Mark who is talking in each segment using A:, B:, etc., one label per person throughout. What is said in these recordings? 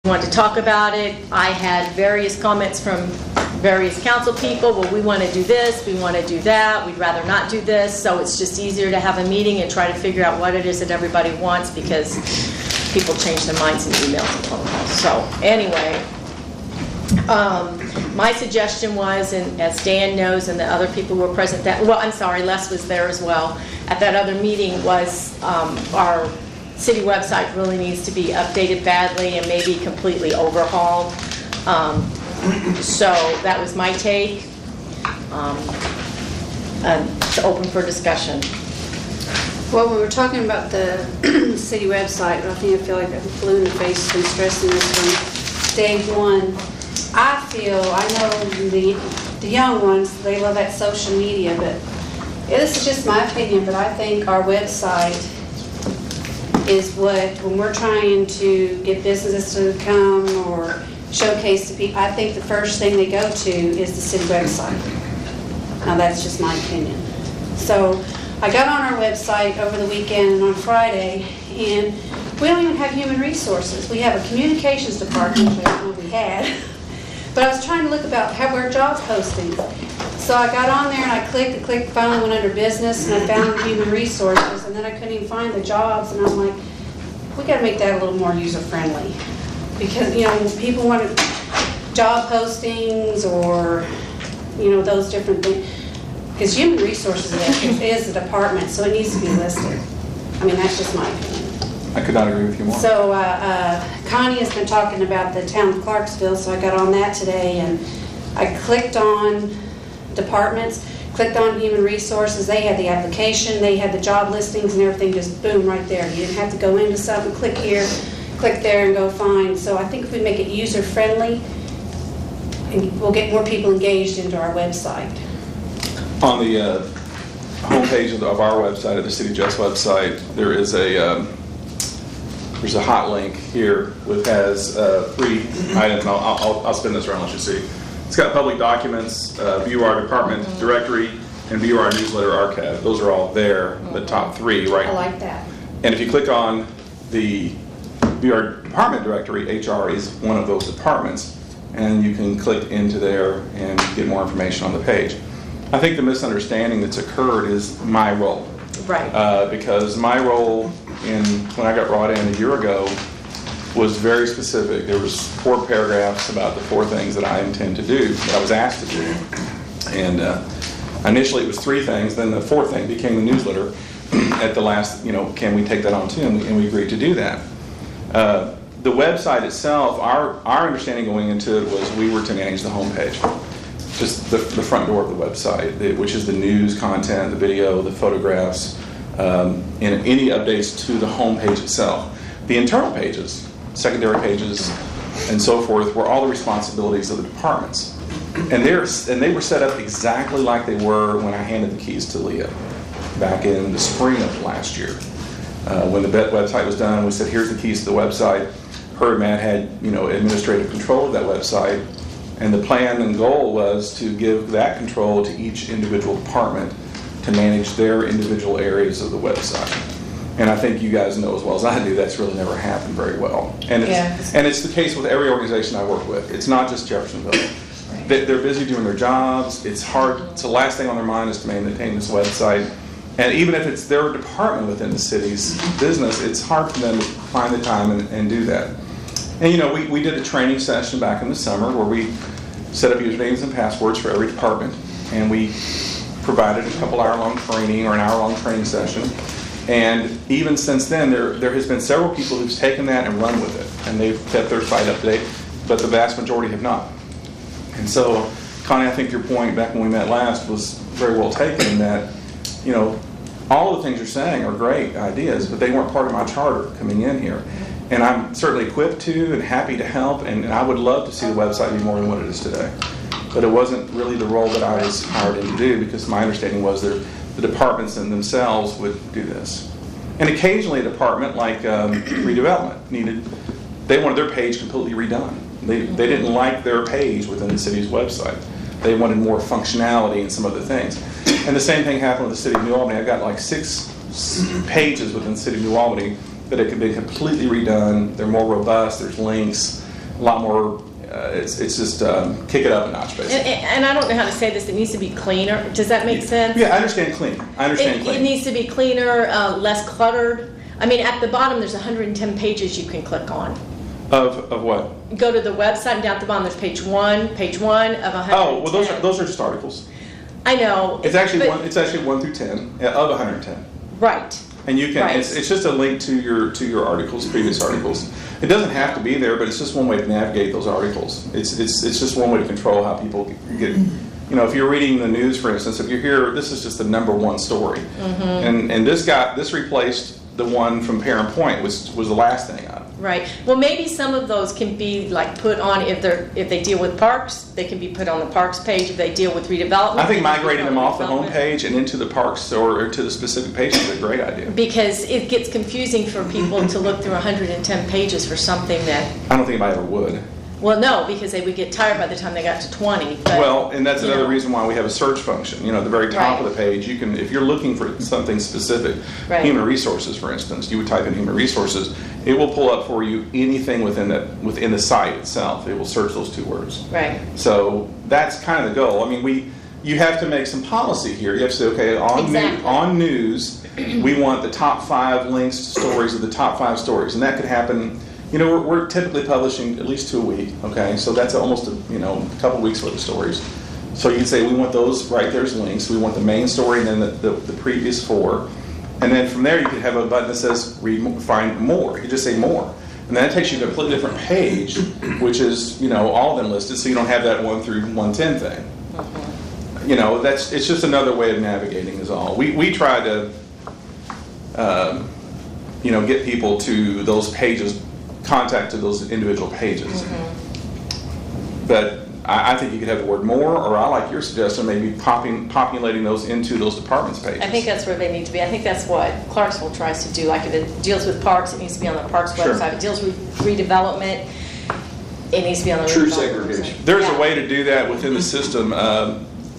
A: wanted to talk about it. I had various comments from various council people. Well, we want to do this, we want to do that, we'd rather not do this. So it's just easier to have a meeting and try to figure out what it is that everybody wants, because people change their minds in emails and phone calls. So anyway, my suggestion was, and as Dan knows and the other people who were present, that, well, I'm sorry, Les was there as well, at that other meeting, was our city website really needs to be updated badly and maybe completely overhauled. So that was my take. It's open for discussion.
B: Well, we were talking about the city website, but I feel like I'm blue in the face from stressing this from day one. I know the young ones, they love that social media, but this is just my opinion, but I think our website is what, when we're trying to get businesses to come or showcase to people, I think the first thing they go to is the city website. Now that's just my opinion. So I got on our website over the weekend and on Friday, and we don't even have human resources. We have a communications department, which I don't know we had. But I was trying to look about how we're job posting. So I got on there and I clicked, finally went under business, and I found human resources, and then I couldn't even find the jobs, and I'm like, we got to make that a little more user friendly, because people want job postings or those different things. Because human resources is a department, so it needs to be listed. I mean, that's just my opinion.
C: I could not agree with you more.
B: So Connie has been talking about the town of Clarksville, so I got on that today, and I clicked on departments, clicked on human resources. They had the application, they had the job listings, and everything just boom right there. You didn't have to go into something, click here, click there, and go find. So I think if we make it user friendly, and we'll get more people engaged into our website.
C: On the homepage of our website, at the City Just website, there is there's a hot link here which has 3 items. I'll spin this around, let you see. It's got public documents, view our department directory, and view our newsletter archive. Those are all there, the top 3, right?
B: I like that.
C: And if you click on the view our department directory, HR is one of those departments, and you can click into there and get more information on the page. I think the misunderstanding that's occurred is my role.
A: Right.
C: Because my role when I got brought in a year ago was very specific. There was 4 paragraphs about the 4 things that I intend to do, that I was asked to do. And initially it was 3 things, then the 4th thing became the newsletter. At the last, can we take that on too? And we agreed to do that. The website itself, our understanding going into it was we were to manage the homepage. Just the front door of the website, which is the news content, the video, the photographs, and any updates to the homepage itself. The internal pages, secondary pages, and so forth were all the responsibilities of the departments. And they were set up exactly like they were when I handed the keys to Leah back in the spring of last year. When the website was done, we said, here's the keys to the website. Her and Matt had administrative control of that website. And the plan and goal was to give that control to each individual department to manage their individual areas of the website. And I think you guys know as well as I do, that's really never happened very well. And it's the case with every organization I work with. It's not just Jeffersonville. Right. They're busy doing their jobs. It's hard. It's the last thing on their mind is to maintain this website. And even if it's their department within the city's business, it's hard for them to find the time and do that. And we did a training session back in the summer where we set up usernames and passwords for every department, and we provided a couple hour-long training or an hour-long training session. And even since then, there has been several people who've taken that and run with it, and they've kept their site up to date, but the vast majority have not. And so, Connie, I think your point back when we met last was very well taken in that, all of the things you're saying are great ideas, but they weren't part of my charter coming in here. And I'm certainly equipped to and happy to help, and I would love to see the website be more than what it is today. But it wasn't really the role that I was hired in to do, because my understanding was that the departments in themselves would do this. And occasionally a department like redevelopment they wanted their page completely redone. They didn't like their page within the city's website. They wanted more functionality and some other things. And the same thing happened with the city of New Albany. I got like 6 pages within the city of New Albany that it could be completely redone. They're more robust. There's links. a lot more. It's just kick it up a notch, basically.
A: And I don't know how to say this. It needs to be cleaner. Does that make sense?
C: Yeah, I understand clean.
A: It needs to be cleaner, less cluttered. I mean, at the bottom, there's 110 pages you can click on.
C: Of what?
A: Go to the website, and down at the bottom, there's page one of 110.
C: Oh, well, those are just articles.
A: I know.
C: It's actually
A: but-
C: It's actually 1 through 10 of 110.
A: Right.
C: And you can.
A: Right.
C: It's just a link to your articles, previous articles. It doesn't have to be there, but it's just one way to navigate those articles. It's just one way to control how people get. You know, if you're reading the news, for instance, if you're here, this is just the number one story, and this replaced the one from Parent Point, was the last thing up.
A: Right. Well, maybe some of those can be like put on if they deal with parks, they can be put on the parks page. If they deal with redevelopment,
C: I think migrating them off the
A: redevelopment.
C: homepage and into the parks or to the specific page is a great idea.
A: Because it gets confusing for people to look through 110 pages for something that,
C: I don't think anybody ever would.
A: well, no, because they would get tired by the time they got to 20. But,
C: Well, and that's
A: you
C: another
A: know.
C: reason why we have a search function. You know, at the very top
A: Right.
C: of the page, you can, if you're looking for something specific,
A: Right.
C: human resources, for instance, you would type in human resources, it will pull up for you anything within the site itself. It will search those two words.
A: Right.
C: So that's kind of the goal. I mean, you have to make some policy here. You have to say, okay,
A: Exactly.
C: on news, we want the top 5 links to stories of the top 5 stories, and that could happen. You know, we're typically publishing at least 2 a week. Okay, so that's almost a couple weeks worth of stories. So you can say we want those right there's links. We want the main story and then the previous 4, and then from there you could have a button that says find more. You could just say more, and then that takes you to a completely different page, which is all of them listed. So you don't have that 1 through 110 thing. It's just another way of navigating is all. We try to get people to those pages, contact to those individual pages. But I think you could have the word more, or I like your suggestion, maybe populating those into those departments pages.
A: I think that's where they need to be. I think that's what Clarksville tries to do. Like if it deals with parks, it needs to be on the parks
C: Sure.
A: website. If it deals with redevelopment, it needs to be on the
D: True
A: redevelopment
D: segregation.
A: website.
C: There's
A: Yeah.
C: a way to do that within the system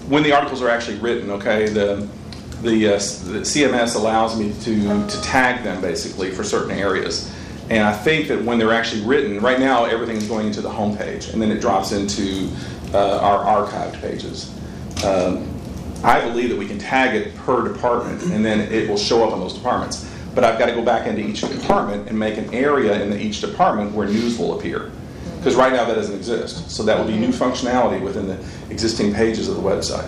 C: when the articles are actually written. Okay, the CMS allows me to tag them basically for certain areas, and I think that when they're actually written, right now everything is going into the home page, and then it drops into our archived pages. I believe that we can tag it per department, and then it will show up on those departments. But I've got to go back into each department and make an area in each department where news will appear. Because right now that doesn't exist. So that would be new functionality within the existing pages of the website.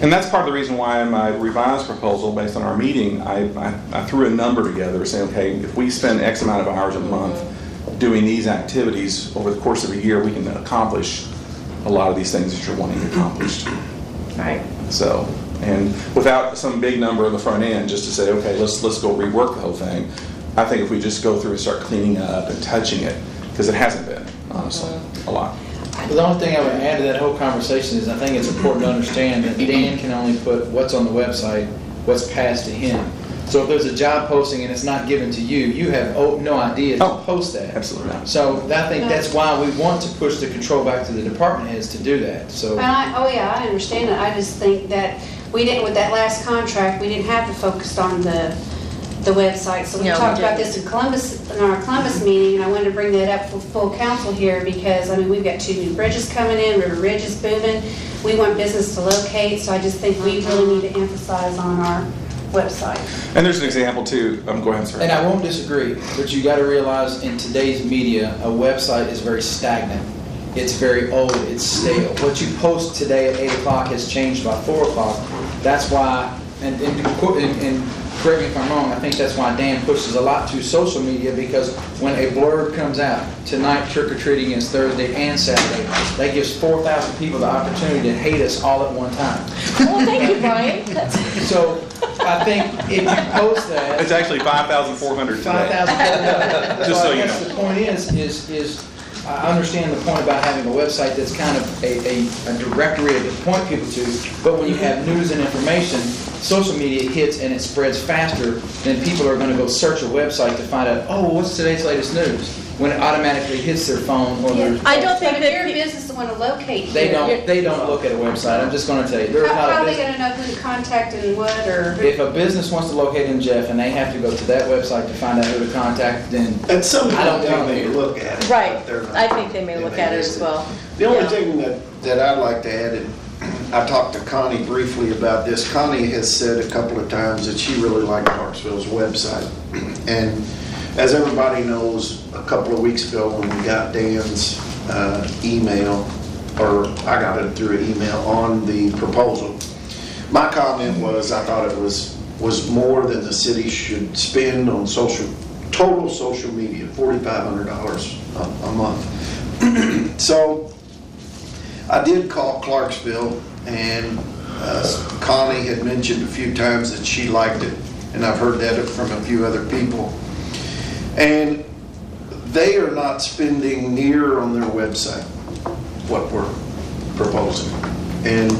C: And that's part of the reason why in my revised proposal, based on our meeting, I threw a number together saying, okay, if we spend X amount of hours a month doing these activities over the course of a year, we can accomplish a lot of these things that you're wanting accomplished.
A: Right.
C: So, and without some big number on the front end, just to say, okay, let's go rework the whole thing. I think if we just go through and start cleaning up and touching it, because it hasn't been, honestly, a lot.
D: But the only thing I would add to that whole conversation is I think it's important to understand that Dan can only put what's on the website, what's passed to him. So if there's a job posting and it's not given to you, you have no idea to post that.
C: Absolutely not.
D: So I think that's why we want to push the control back to the department heads to do that. So
B: I understand that. I just think that we didn't, with that last contract, we didn't have the focus on the website. So we
A: No, we
B: talked about
A: didn't.
B: this in our Columbus meeting, and I wanted to bring that up for full council here because, I mean, we've got 2 new bridges coming in, River Ridge is booming. We want business to locate, so I just think we really need to emphasize on our website.
C: And there's an example too. Go ahead, sir.
D: And I won't disagree, but you got to realize in today's media, a website is very stagnant. It's very old, it's stale. What you post today at 8 o'clock has changed by 4 o'clock. That's why, and correct me if I'm wrong, I think that's why Dan pushes a lot to social media, because when a blurb comes out, tonight trick-or-treating is Thursday and Saturday, that gives 4,000 people the opportunity to hate us all at one time.
A: Well, thank you, Brian.
D: So I think if you post that...
C: It's actually 5,400 today.
D: 5,000.
C: Just so you
D: I guess
C: know.
D: the point is I understand the point about having a website that's kind of a directory to point people to, but when you have news and information, social media hits and it spreads faster than people are going to go search a website to find out, oh, what's today's latest news? when it automatically hits their phone or their.
A: I don't think
B: But if you're a
A: that,
B: business that want to locate
D: They
B: here,
D: don't look at a website. I'm just gonna tell you, there's
B: how
D: not
B: are
D: a
B: they
D: business.
B: going to know who to contact and what, or?
D: If a business wants to locate in Jeff and they have to go to that website to find out who to contact, then
E: At some
D: I don't
E: point,
D: know.
E: they may look at it.
A: right,
E: but they're not-
A: I think they may look at it
E: miss
A: as well.
E: The only
A: Yeah.
E: thing that I'd like to add, and I talked to Connie briefly about this. Connie has said a couple of times that she really liked Clarksville's website. And as everybody knows, a couple of weeks ago when we got Dan's email, or I got it through an email on the proposal, my comment was I thought it was more than the city should spend on total social media, $4,500 a month. So I did call Clarksville, and Connie had mentioned a few times that she liked it, and I've heard that from a few other people. And they are not spending near on their website what we're proposing. And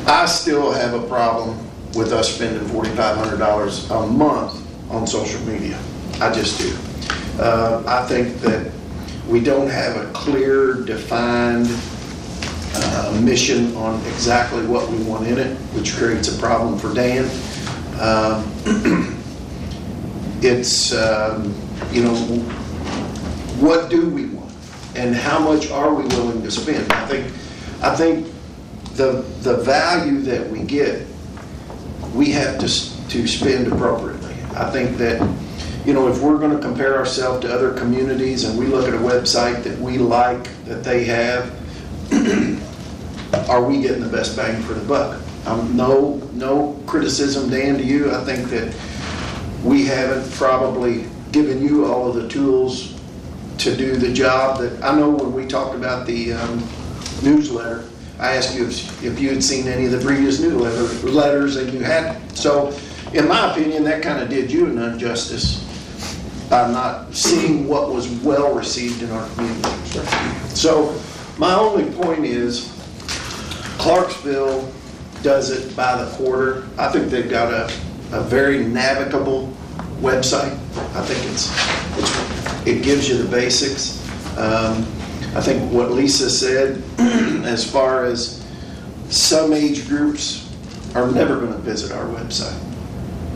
E: I still have a problem with us spending $4,500 a month on social media. I just do. I think that we don't have a clear, defined mission on exactly what we want in it, which creates a problem for Dan. It's, what do we want? And how much are we willing to spend? I think the value that we get, we have to spend appropriately. I think that, if we're going to compare ourselves to other communities and we look at a website that we like, that they have, are we getting the best bang for the buck? No criticism, Dan, to you. I think that we haven't probably given you all of the tools to do the job that, I know when we talked about the newsletter, I asked you if you had seen any of the previous newsletters, and you hadn't. So, in my opinion, that kind of did you an injustice by not seeing what was well received in our community. So, my only point is, Clarksville does it by the quarter. I think they've got a very navigable website. I think it gives you the basics. I think what Lisa said, as far as some age groups are never going to visit our website.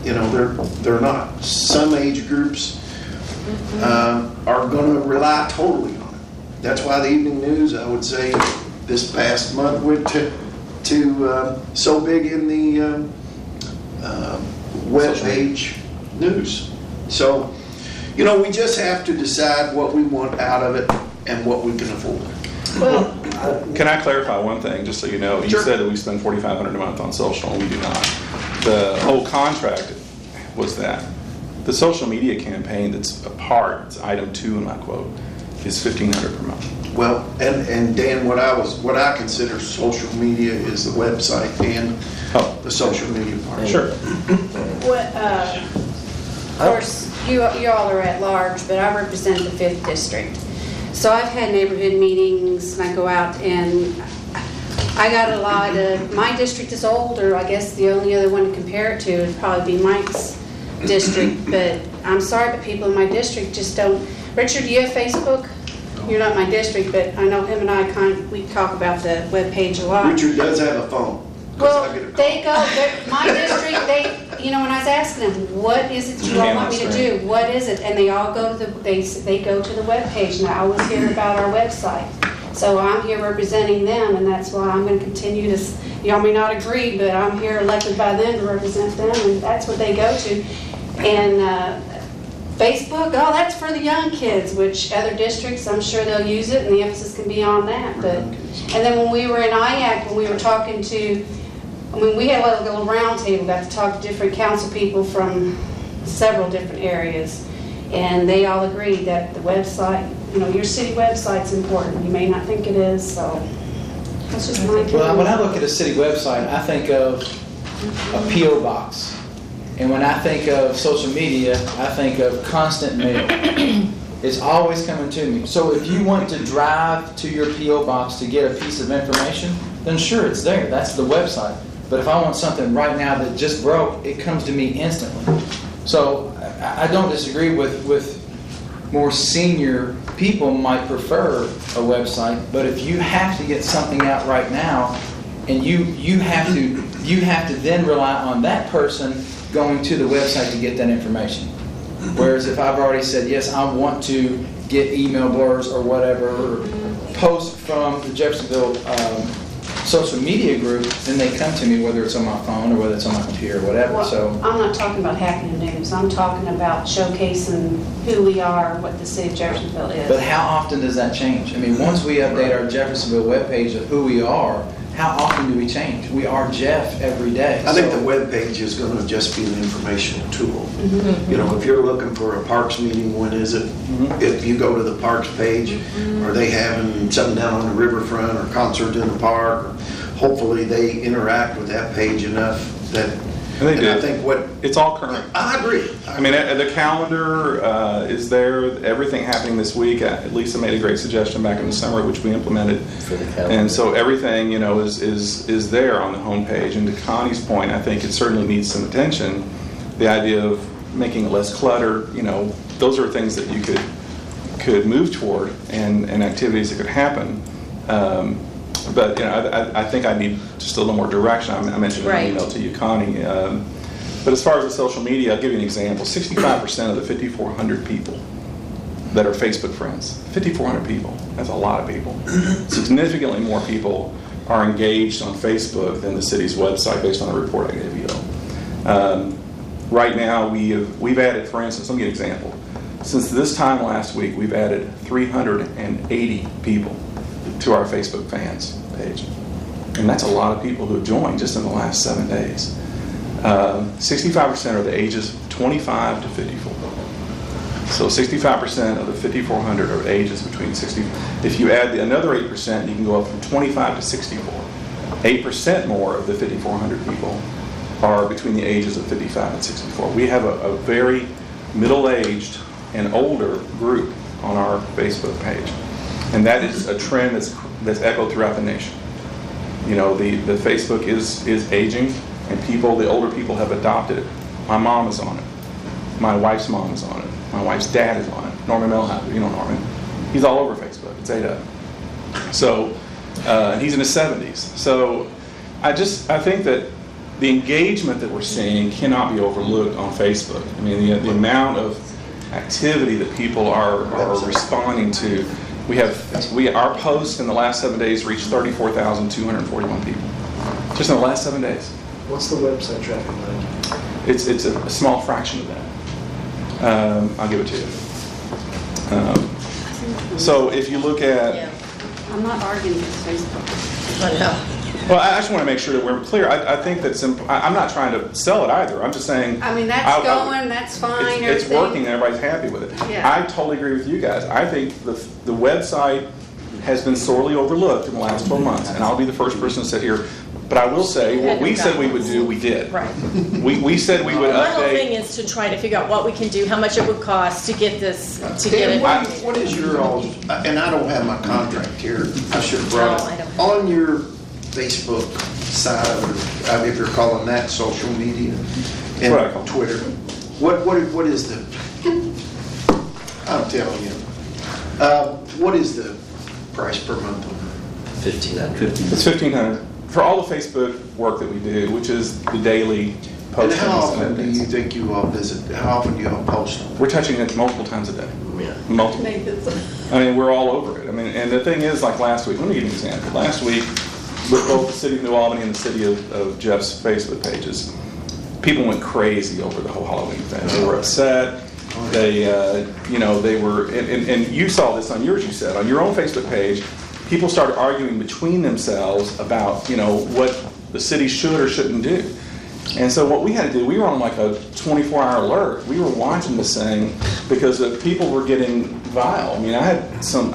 E: They're not. Some age groups are going to rely totally on it. That's why the evening news, I would say, this past month went to so big in the web page news. So, we just have to decide what we want out of it and what we can afford.
B: Well,
C: Can I clarify one thing, just so you know? You
E: Sure.
C: said that we spend $4,500 a month on social, and we do not. The whole contract was that. The social media campaign that's a part, it's item 2 in my quote, is $1,500 per month.
E: Well, and Dan, what I consider social media is the website and the social media part.
C: Sure.
B: of course, you all are at large, but I represent the 5th District. So I've had neighborhood meetings, and I go out, and I got a lot of, my district is older. I guess the only other one to compare it to would probably be Mike's district, but I'm sorry, but people in my district just don't. Richard, do you have Facebook? You're not my district, but I know him and I we talk about the webpage a lot.
E: Richard does have a phone. 'Cause
B: Well,
E: I get a call.
B: my district, when I was asking them, what is it you all want me to do? What is it? And they all go to they go to the webpage, and I always hear about our website. So I'm here representing them, and that's why I'm going to continue to, y'all may not agree, but I'm here elected by them to represent them, and that's what they go to. And Facebook, oh, that's for the young kids, which other districts, I'm sure they'll use it, and the emphasis can be on that. But, and then when we were in IAC, when we were talking to, we had a little round table, got to talk to different council people from several different areas, and they all agreed that the website, your city website's important. You may not think it is, so that's just my opinion.
D: Well, when I look at a city website, I think of a P.O. box. And when I think of social media, I think of constant mail. It's always coming to me. So if you want to drive to your P.O. box to get a piece of information, then sure, it's there. That's the website. But if I want something right now that just broke, it comes to me instantly. So I don't disagree with more senior people might prefer a website, but if you have to get something out right now, and you have to then rely on that person going to the website to get that information. Whereas if I've already said, yes, I want to get email blurbs or whatever, or post from the Jeffersonville social media group, then they come to me, whether it's on my phone or whether it's on my computer or whatever.
B: Well,
D: So
B: I'm not talking about happening news. I'm talking about showcasing who we are, what the city of Jeffersonville is.
D: but how often does that change? I mean, once we update our Jeffersonville webpage of who we are, how often do we change? We are Jeff every day.
E: I think
D: So-
E: the webpage is going to just be an informational tool. You know, if you're looking for a parks meeting, when is it? If you go to the parks page, are they having something down on the riverfront or concert in the park? Hopefully they interact with that page enough that,
C: And they
E: and
C: do.
E: I think what,
C: It's all current.
E: I agree.
C: I mean, the calendar is there, everything happening this week. Lisa made a great suggestion back in the summer, which we implemented. And so everything, you know, is there on the homepage. And to Connie's point, I think it certainly needs some attention. The idea of making it less cluttered, you know, those are things that you could move toward and activities that could happen. But, you know, I think I need just a little more direction. I mentioned in
A: Right.
C: an email to you, Connie. But as far as the social media, I'll give you an example. 65% of the 5,400 people that are Facebook friends, 5,400 people, that's a lot of people. Significantly more people are engaged on Facebook than the city's website based on a report I gave you. Right now, we've added, for instance, let me give you an example. Since this time last week, we've added 380 people to our Facebook fans page. And that's a lot of people who have joined just in the last 7 days. 65% are the ages 25 to 54. So 65% of the 5,400 are ages between 60. If you add another 8%, you can go up from 25 to 64. 8% more of the 5,400 people are between the ages of 55 and 64. We have a very middle-aged and older group on our Facebook page. And that is a trend that's echoed throughout the nation. You know, the Facebook is aging, and the older people have adopted it. My mom is on it. My wife's mom is on it. My wife's dad is on it. Norman Melhauser, you know Norman. He's all over Facebook. It's ADA. So, and he's in his 70s. So, I think that the engagement that we're seeing cannot be overlooked on Facebook. I mean, the amount of activity that people are responding to. Our posts in the last 7 days reached 34,241 people. Just in the last 7 days.
F: What's the website traffic like?
C: It's a small fraction of that. I'll give it to you. So if you look at,
A: Yeah.
B: I'm not arguing with Facebook.
A: I know.
C: well, I just want to make sure that we're clear. I think that's, I'm not trying to sell it either. I'm just saying.
B: I mean, that's going, that's fine,
C: It's
B: everything.
C: working, and everybody's happy with it.
B: Yeah.
C: I totally agree with you guys. I think the website has been sorely overlooked in the last 12 months, and I'll be the first person to sit here. But I will say, what we said we would do, we did.
A: Right.
C: We said we would
A: My whole thing
C: update.
A: is to try to figure out what we can do, how much it would cost to get this, to get
E: Dan,
A: it.
E: what is your, and I don't have my contract here, I should have brought
A: No, I
E: it.
A: don't.
E: On your Facebook side, or if you're calling that social media,
C: That's what I call
E: and
C: it.
E: Twitter, what is the, I'm telling you, what is the price per month on that?
F: 1,500.
C: It's $1,500 for all the Facebook work that we do, which is the daily
E: And
C: postings.
E: how often
C: and
E: do you
C: updates.
E: think you all visit, how often do you all post on?
C: We're touching it multiple times a day.
F: Yeah.
C: Multiple. I mean, we're all over it. I mean, and the thing is, like last week, let me give you an example. Last week, with both the city of New Albany and the city of Jeff's Facebook pages, people went crazy over the whole Halloween thing. They were upset. They were, and you saw this on yours, you said, on your own Facebook page, people started arguing between themselves about, what the city should or shouldn't do. And so what we had to do, we were on like a 24-hour alert. We were watching this thing because people were getting vile. I mean, I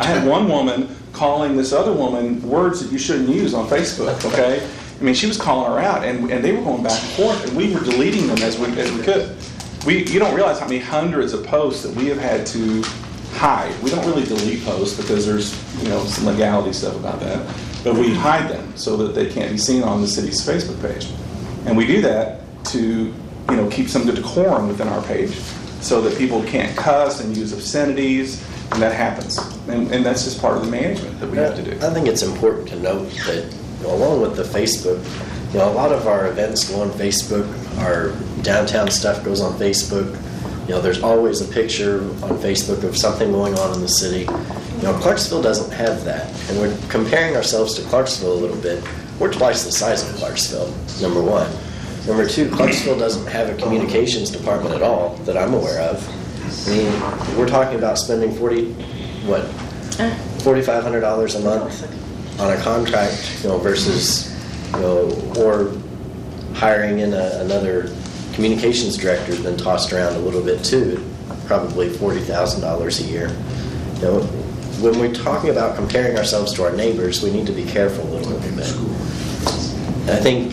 C: had one woman calling this other woman words that you shouldn't use on Facebook, okay? I mean, she was calling her out, and they were going back and forth, and we were deleting them as we could. You don't realize how many hundreds of posts that we have had to hide. We don't really delete posts because there's some legality stuff about that, but we hide them so that they can't be seen on the city's Facebook page, and we do that to keep some decorum within our page. so that people can't cuss and use obscenities, and that happens. And that's just part of the management that we have to do.
F: I think it's important to note that, along with the Facebook, a lot of our events go on Facebook, our downtown stuff goes on Facebook. There's always a picture on Facebook of something going on in the city. Clarksville doesn't have that. And we're comparing ourselves to Clarksville a little bit. We're twice the size of Clarksville, number one. Number two, Clarksville doesn't have a communications department at all that I'm aware of. I mean, we're talking about spending $4,500 a month on a contract, versus, or hiring in another communications director has been tossed around a little bit too, probably $40,000 a year. When we're talking about comparing ourselves to our neighbors, we need to be careful a little bit. I think,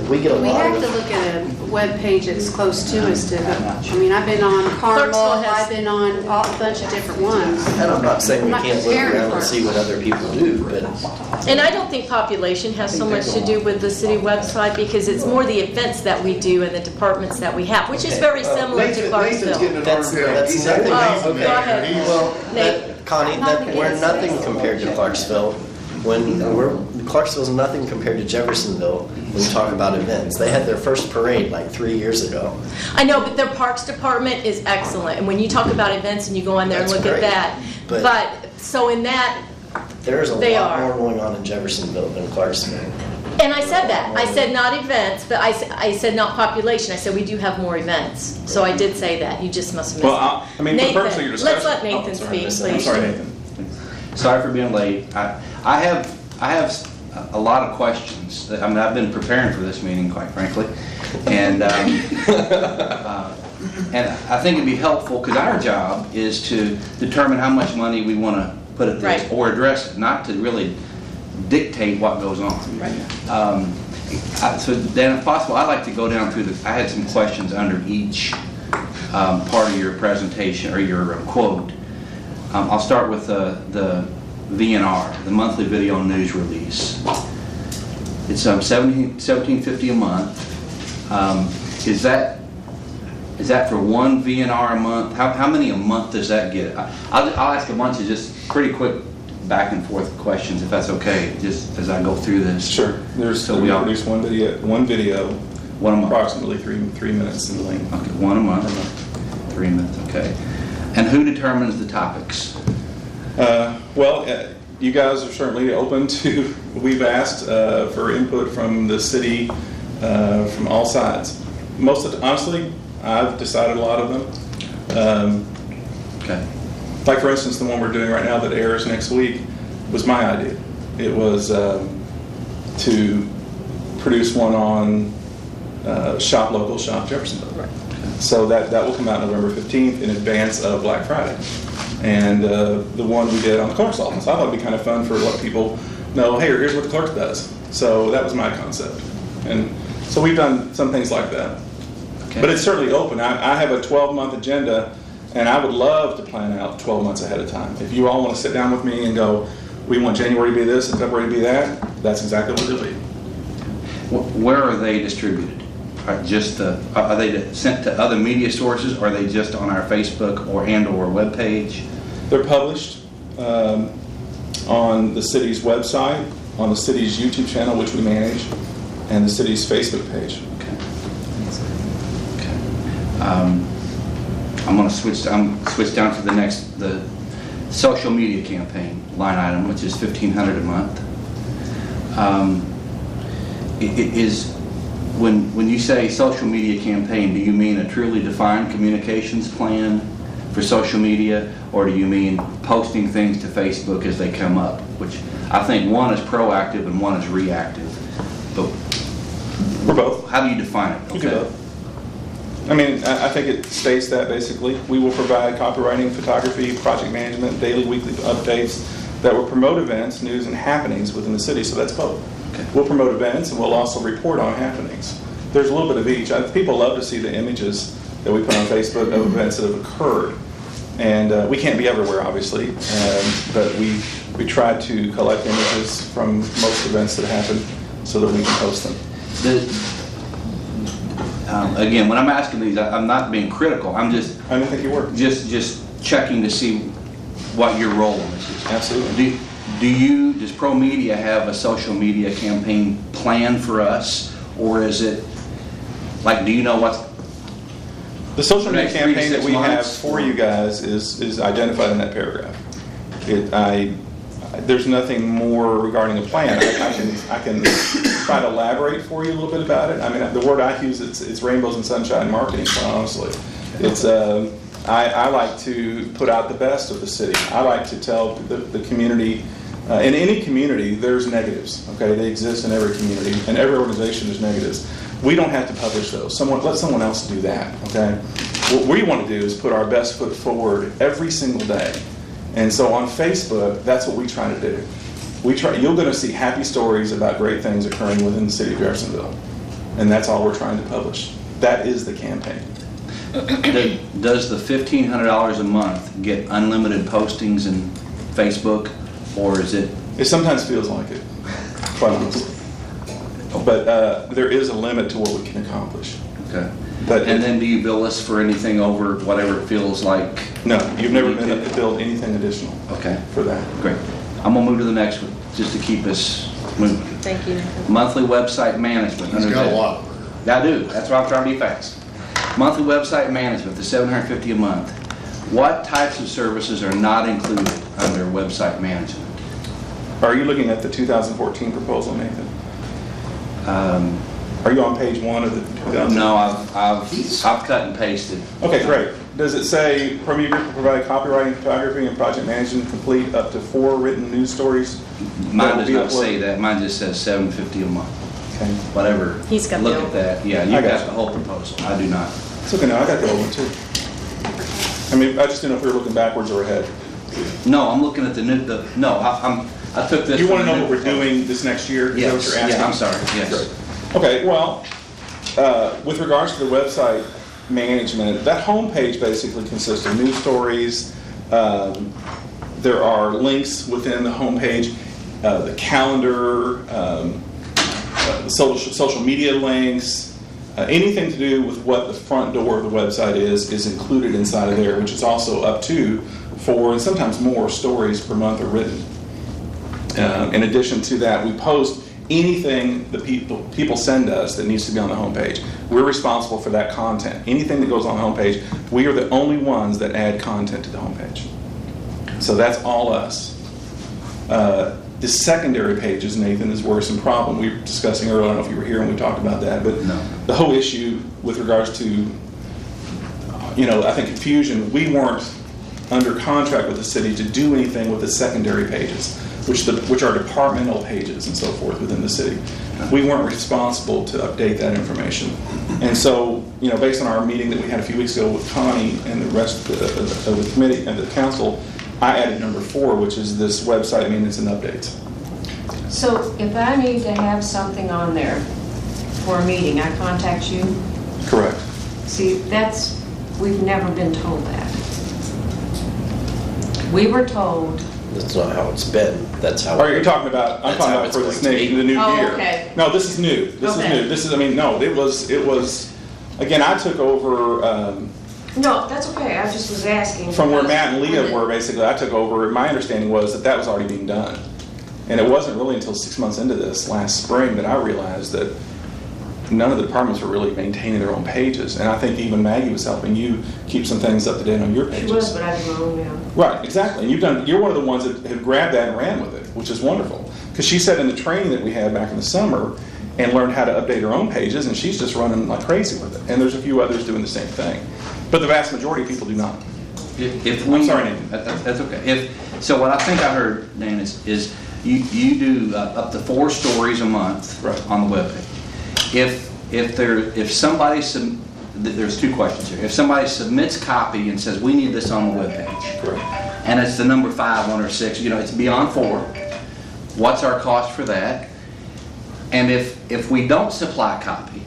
F: we get a
B: We
F: lot
B: have
F: of...
B: to look at a web page that's close to us to, I've been on Carmel,
A: Clarksville has-
B: I've been on a bunch of different ones.
F: And I'm not saying we
B: I'm not
F: can't look
B: comparing
F: around and
B: parts.
F: see what other people do, but
A: And I don't think population has so much to do with the city website, because it's more the events that we do and the departments that we have, which is very similar to
E: Nathan's
A: Clarksville.
E: getting an
F: That's-
E: arm down.
F: that's
E: He's
F: nothing.
E: having-
A: Oh, go ahead.
F: well,
A: Nate.
F: Connie, we're nothing compared to Clarksville. Clarksville's nothing compared to Jeffersonville when you talk about events. They had their first parade like 3 years ago.
A: I know, but their parks department is excellent, and when you talk about events and you go on there and
F: That's
A: look at
F: great.
A: that,
F: But-
A: but, so in that,
F: There's a
A: They
F: lot
A: are.
F: more going on in Jeffersonville than Clarksville.
A: and I said that, I said not events, but I said not population, I said we do have more events, so I did say that, you just must have missed
C: Well,
A: it.
C: for the purpose of your discussion.
A: Let's let Nathan
C: Oh, sorry.
A: speak,
C: I'm
A: please.
C: sorry, Nathan.
G: Sorry for being late. I have a lot of questions. I've been preparing for this meeting, quite frankly, and and I think it'd be helpful, because our job is to determine how much money we want to put at this
A: Right.
G: or address it, not to really dictate what goes on. So then, if possible, I'd like to go down through I had some questions under each part of your presentation or your quote. I'll start with the VNR, the monthly video news release. It's $17.50 a month. Is that for one VNR a month? How many a month does that get? I'll ask a bunch of just pretty quick back and forth questions, if that's okay, just as I go through this.
C: Sure.
G: So
C: We
G: we all-
C: produce one video,
G: One a month.
C: approximately three minutes in length.
G: Okay, one a month. 3 minutes, okay. And who determines the topics?
C: You guys are certainly open to, we've asked for input from the city, from all sides. Honestly, I've decided a lot of them.
G: Okay.
C: Like, for instance, the one we're doing right now that airs next week was my idea. It was to produce one on Shop Local, Shop Jeffersonville.
A: Right.
C: So that will come out November 15th in advance of Black Friday. And the one we did on the clerk's office, I thought it'd be kind of fun for let people know, hey, here's what the clerk does. So that was my concept. And so we've done some things like that.
G: Okay.
C: But it's certainly open. I have a 12-month agenda, and I would love to plan out 12 months ahead of time. If you all want to sit down with me and go, we want January to be this and February to be that, that's exactly what it'll be.
G: Where are they distributed? Are they sent to other media sources, or are they just on our Facebook or webpage?
C: They're published on the city's website, on the city's YouTube channel, which we manage, and the city's Facebook page.
G: Okay. I'm going to switch down to the social media campaign line item, which is $1,500 a month. When you say social media campaign, do you mean a truly defined communications plan for social media, or do you mean posting things to Facebook as they come up? Which I think one is proactive and one is reactive. But
C: We're both.
G: how do you define it?
C: We do both. I mean, I think it states that basically. We will provide copywriting, photography, project management, daily, weekly updates that will promote events, news, and happenings within the city. So that's both.
G: Okay.
C: We'll promote events, and we'll also report on happenings. There's a little bit of each. People love to see the images that we put on Facebook of events that have occurred. And we can't be everywhere, obviously, but we try to collect images from most events that happen so that we can post them.
G: Again, when I'm asking these, I'm not being critical, I'm just,
C: I didn't think you were.
G: just checking to see what your role in this is.
C: Absolutely.
G: Does Pro Media have a social media campaign plan for us? Or is it, like, do you know what's,
C: The social media
G: Next 3 to
C: campaign that
G: 6
C: we have
G: months,
C: for
G: or-
C: you guys is identified in that paragraph. There's nothing more regarding a plan. I can try to elaborate for you a little bit about it. I mean, the word I use, it's rainbows and sunshine marketing, quite honestly. It's, I like to put out the best of the city. I like to tell the community, in any community, there's negatives, okay? They exist in every community. In every organization, there's negatives. We don't have to publish those. Let someone else do that, okay? What we want to do is put our best foot forward every single day. And so on Facebook, that's what we try to do. You're going to see happy stories about great things occurring within the city of Jeffersonville. And that's all we're trying to publish. That is the campaign.
G: does the $1,500 a month get unlimited postings in Facebook, or is it?
C: It sometimes feels like it, quite honestly. But there is a limit to what we can accomplish.
G: Okay.
C: But
G: And then do you bill us for anything over whatever it feels like?
C: no, you've never been able to build anything additional
G: Okay,
C: for that.
G: great. I'm gonna move to the next one, just to keep us moving.
A: Thank you, Nathan.
G: Monthly website management.
H: He's
G: under
H: got a
G: that.
H: lot.
G: I do, that's why I'm trying to be fast. Monthly website management, the $750 a month. What types of services are not included under website management?
C: Are you looking at the 2014 proposal, Nathan? Are you on page 1 of the 2014?
G: No, I've cut and pasted.
C: Okay, great. Does it say Premier Group will provide copywriting, photography, and project management complete up to 4 written news stories?
G: Mine does not say that, mine just says $750 a month.
C: Okay.
G: Whatever.
A: He's got the
G: Look
A: old
G: at that, yeah,
C: I
G: you
C: got
G: got
C: you.
G: the whole proposal, I do not.
C: It's okay, no, I got the old one too. I mean, I just didn't know if we were looking backwards or ahead.
G: No, I'm looking at the new, I took this.
C: You want
G: from
C: to
G: the
C: know what
G: new
C: we're doing this next year? Is that what
G: Yes,
C: you're asking?
G: yeah, I'm sorry, yes.
C: Great. Okay, well, with regards to the website management, that homepage basically consists of news stories. There are links within the homepage, the calendar, social media links, anything to do with what the front door of the website is included inside of there, which is also up to 4 and sometimes more stories per month are written. In addition to that, we post anything that people send us that needs to be on the homepage. We're responsible for that content. Anything that goes on the homepage, we are the only ones that add content to the homepage. So that's all us. The secondary pages, Nathan, is where some problem we were discussing earlier. I don't know if you were here when we talked about that, but
G: No.
C: the whole issue with regards to, I think confusion, we weren't under contract with the city to do anything with the secondary pages, which are departmental pages and so forth within the city. We weren't responsible to update that information. And so, based on our meeting that we had a few weeks ago with Connie and the rest of the committee and the council, I added number 4, which is this website maintenance and updates.
I: So if I need to have something on there for a meeting, I contact you?
C: Correct.
I: See, we've never been told that. We were told,
F: That's not how it's been. That's how.
C: Are you talking about? I'm
F: That's
C: talking
F: how
C: about
F: it's
C: for the
F: going to
C: snake,
F: be.
C: the new
A: Oh,
C: year.
A: okay.
C: No, this is new. This
A: Okay.
C: is new. No, it was. Again, I took over
I: no, that's okay, I just was asking.
C: from where
I: because
C: Matt and Leah
I: when
C: were. Basically, I took over. My understanding was that was already being done, and it wasn't really until 6 months into this last spring that I realized that none of the departments were really maintaining their own pages. And I think even Maggie was helping you keep some things up to date on your
I: She
C: pages.
I: was, but I do my own now.
C: Right, exactly. And you're one of the ones that have grabbed that and ran with it, which is wonderful. Because she said in the training that we had back in the summer and learned how to update her own pages, and she's just running like crazy with it. And there's a few others doing the same thing. But the vast majority of people do not.
G: If we,
C: I'm sorry, Nathan.
G: That's okay. So what I think I heard, Dan, is you do up to 4 stories a month
C: Right.
G: on the webpage. If somebody there's 2 questions here. If somebody submits copy and says we need this on the webpage,
C: Correct.
G: and it's the number 5, 1, or 6, it's beyond 4, what's our cost for that? And if we don't supply copy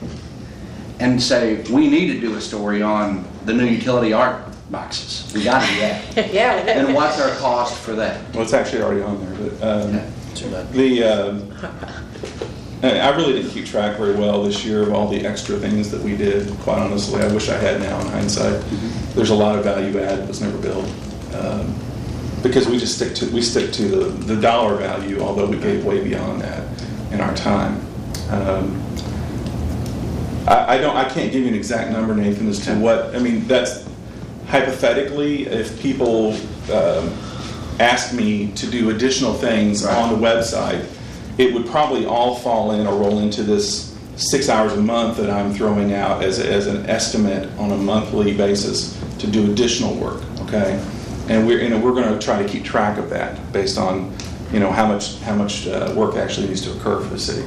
G: and say we need to do a story on the new utility art boxes, we got to do that.
A: Yeah.
G: Then what's our cost for that?
C: Well, it's actually already on there. But
G: Okay.
F: Too much.
C: I really didn't keep track very well this year of all the extra things that we did, quite honestly. I wish I had now in hindsight. There's a lot of value add that was never billed. Because we just stick to the dollar value, although we gave way beyond that in our time. I can't give you an exact number, Nathan, as to what, I mean, that's hypothetically, if people ask me to do additional things on the website, it would probably all fall in or roll into this 6 hours a month that I'm throwing out as an estimate on a monthly basis to do additional work, okay? And we're going to try to keep track of that based on, how much work actually needs to occur for the city.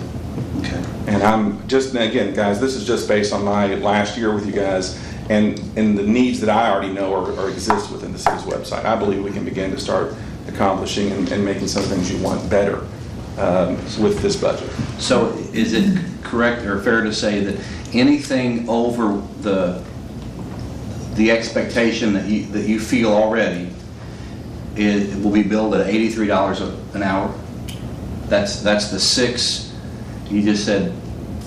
G: Okay.
C: And I'm just, again, guys, this is just based on my last year with you guys and the needs that I already know or exist within the city's website. I believe we can begin to start accomplishing and making some things you want better with this budget.
G: So is it correct or fair to say that anything over the expectation that you feel already will be billed at $83 an hour? That's the 6. You just said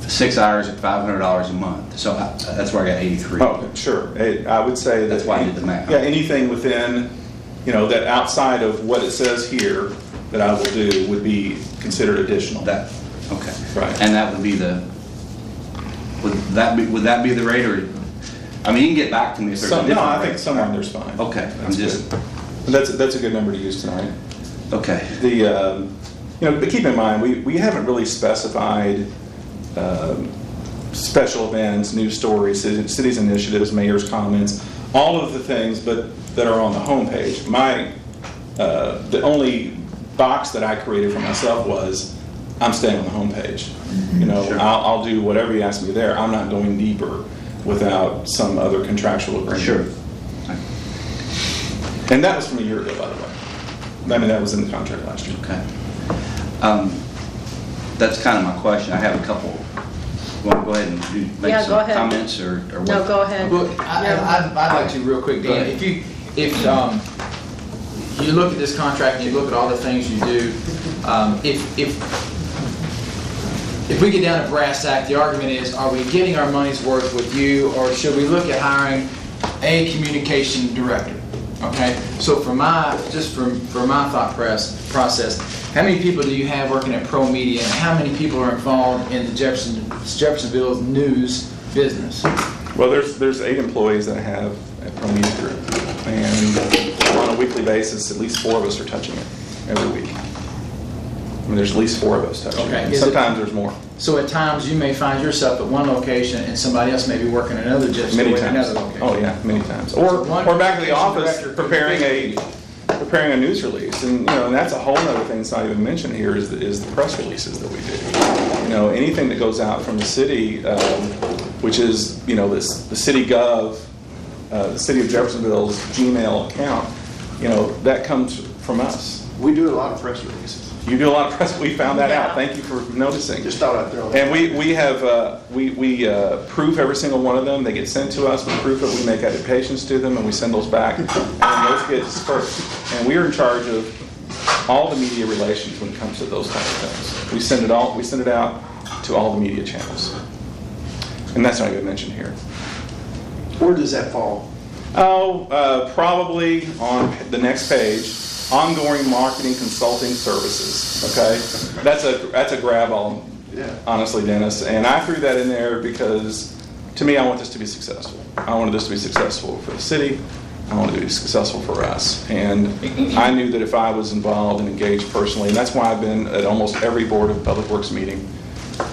G: 6 hours at $500 a month. So that's where I got 83.
C: Oh, sure. I would say
G: That's why I did the math.
C: Yeah, anything within, that outside of what it says here that I will do would be considered additional.
G: Okay.
C: Right.
G: And that would be would that be the rate, or I mean, you can get back to me if there's a different
C: No, I
G: rate.
C: think somewhere there's fine.
G: Okay.
C: That's a good number to use tonight.
G: Okay.
C: But keep in mind, we haven't really specified special events, news stories, cities initiatives, mayor's comments, all of the things, but that are on the homepage. The only box that I created for myself was, I'm staying on the homepage.
G: Sure.
C: I'll do whatever you ask me there. I'm not going deeper without some other contractual agreement.
G: Sure.
C: And that was from a year ago, by the way. I mean, that was in the contract last year.
G: Okay. That's kind of my question. I have a couple. You want to go ahead and make
A: Yeah,
G: some
A: go ahead.
G: comments or what?
A: No, go ahead.
D: Well, I'd like to real quick, Dan, if you look at this contract and you look at all the things you do, if we get down to brass tack, the argument is, are we getting our money's worth with you, or should we look at hiring a communication director? Okay, so for my thought process, how many people do you have working at Pro Media, and how many people are involved in the Jeffersonville news business?
C: Well, there's 8 employees that I have at Pro Media Group, and on a weekly basis, at least 4 of us are touching it every week. I mean, there's at least 4 of us touching
D: Okay.
C: it. Sometimes there's more.
D: So at times, you may find yourself at one location and somebody else may be working at another Jeffersonville
C: Many
D: at
C: times.
D: another location.
C: Oh yeah, many times.
D: So
C: Or
D: one
C: back to the office
D: director
C: preparing
D: could
C: a news release, and and that's a whole other thing that's not even mentioned here is the press releases that we do. Anything that goes out from the city, which is the city gov, the city of Jeffersonville's Gmail account, that comes from us.
E: We do a lot of press releases.
C: You do a lot of press. We found that out. Thank you for noticing.
E: Just thought I'd throw that.
C: And we have we proof every single one of them. They get sent to us. We proof it. We make editations to them, and we send those back. And those get dispersed. And we are in charge of all the media relations when it comes to those kinds of things. We send it out to all the media channels. And that's not even mentioned here.
E: Where does that fall?
C: Probably on the next page. Ongoing marketing consulting services. Okay, that's a grab all.
E: Yeah.
C: Honestly, Dennis, and I threw that in there because, to me, I want this to be successful. I wanted this to be successful for the city. I wanted it to be successful for us, and I knew that if I was involved and engaged personally, and that's why I've been at almost every Board of Public Works meeting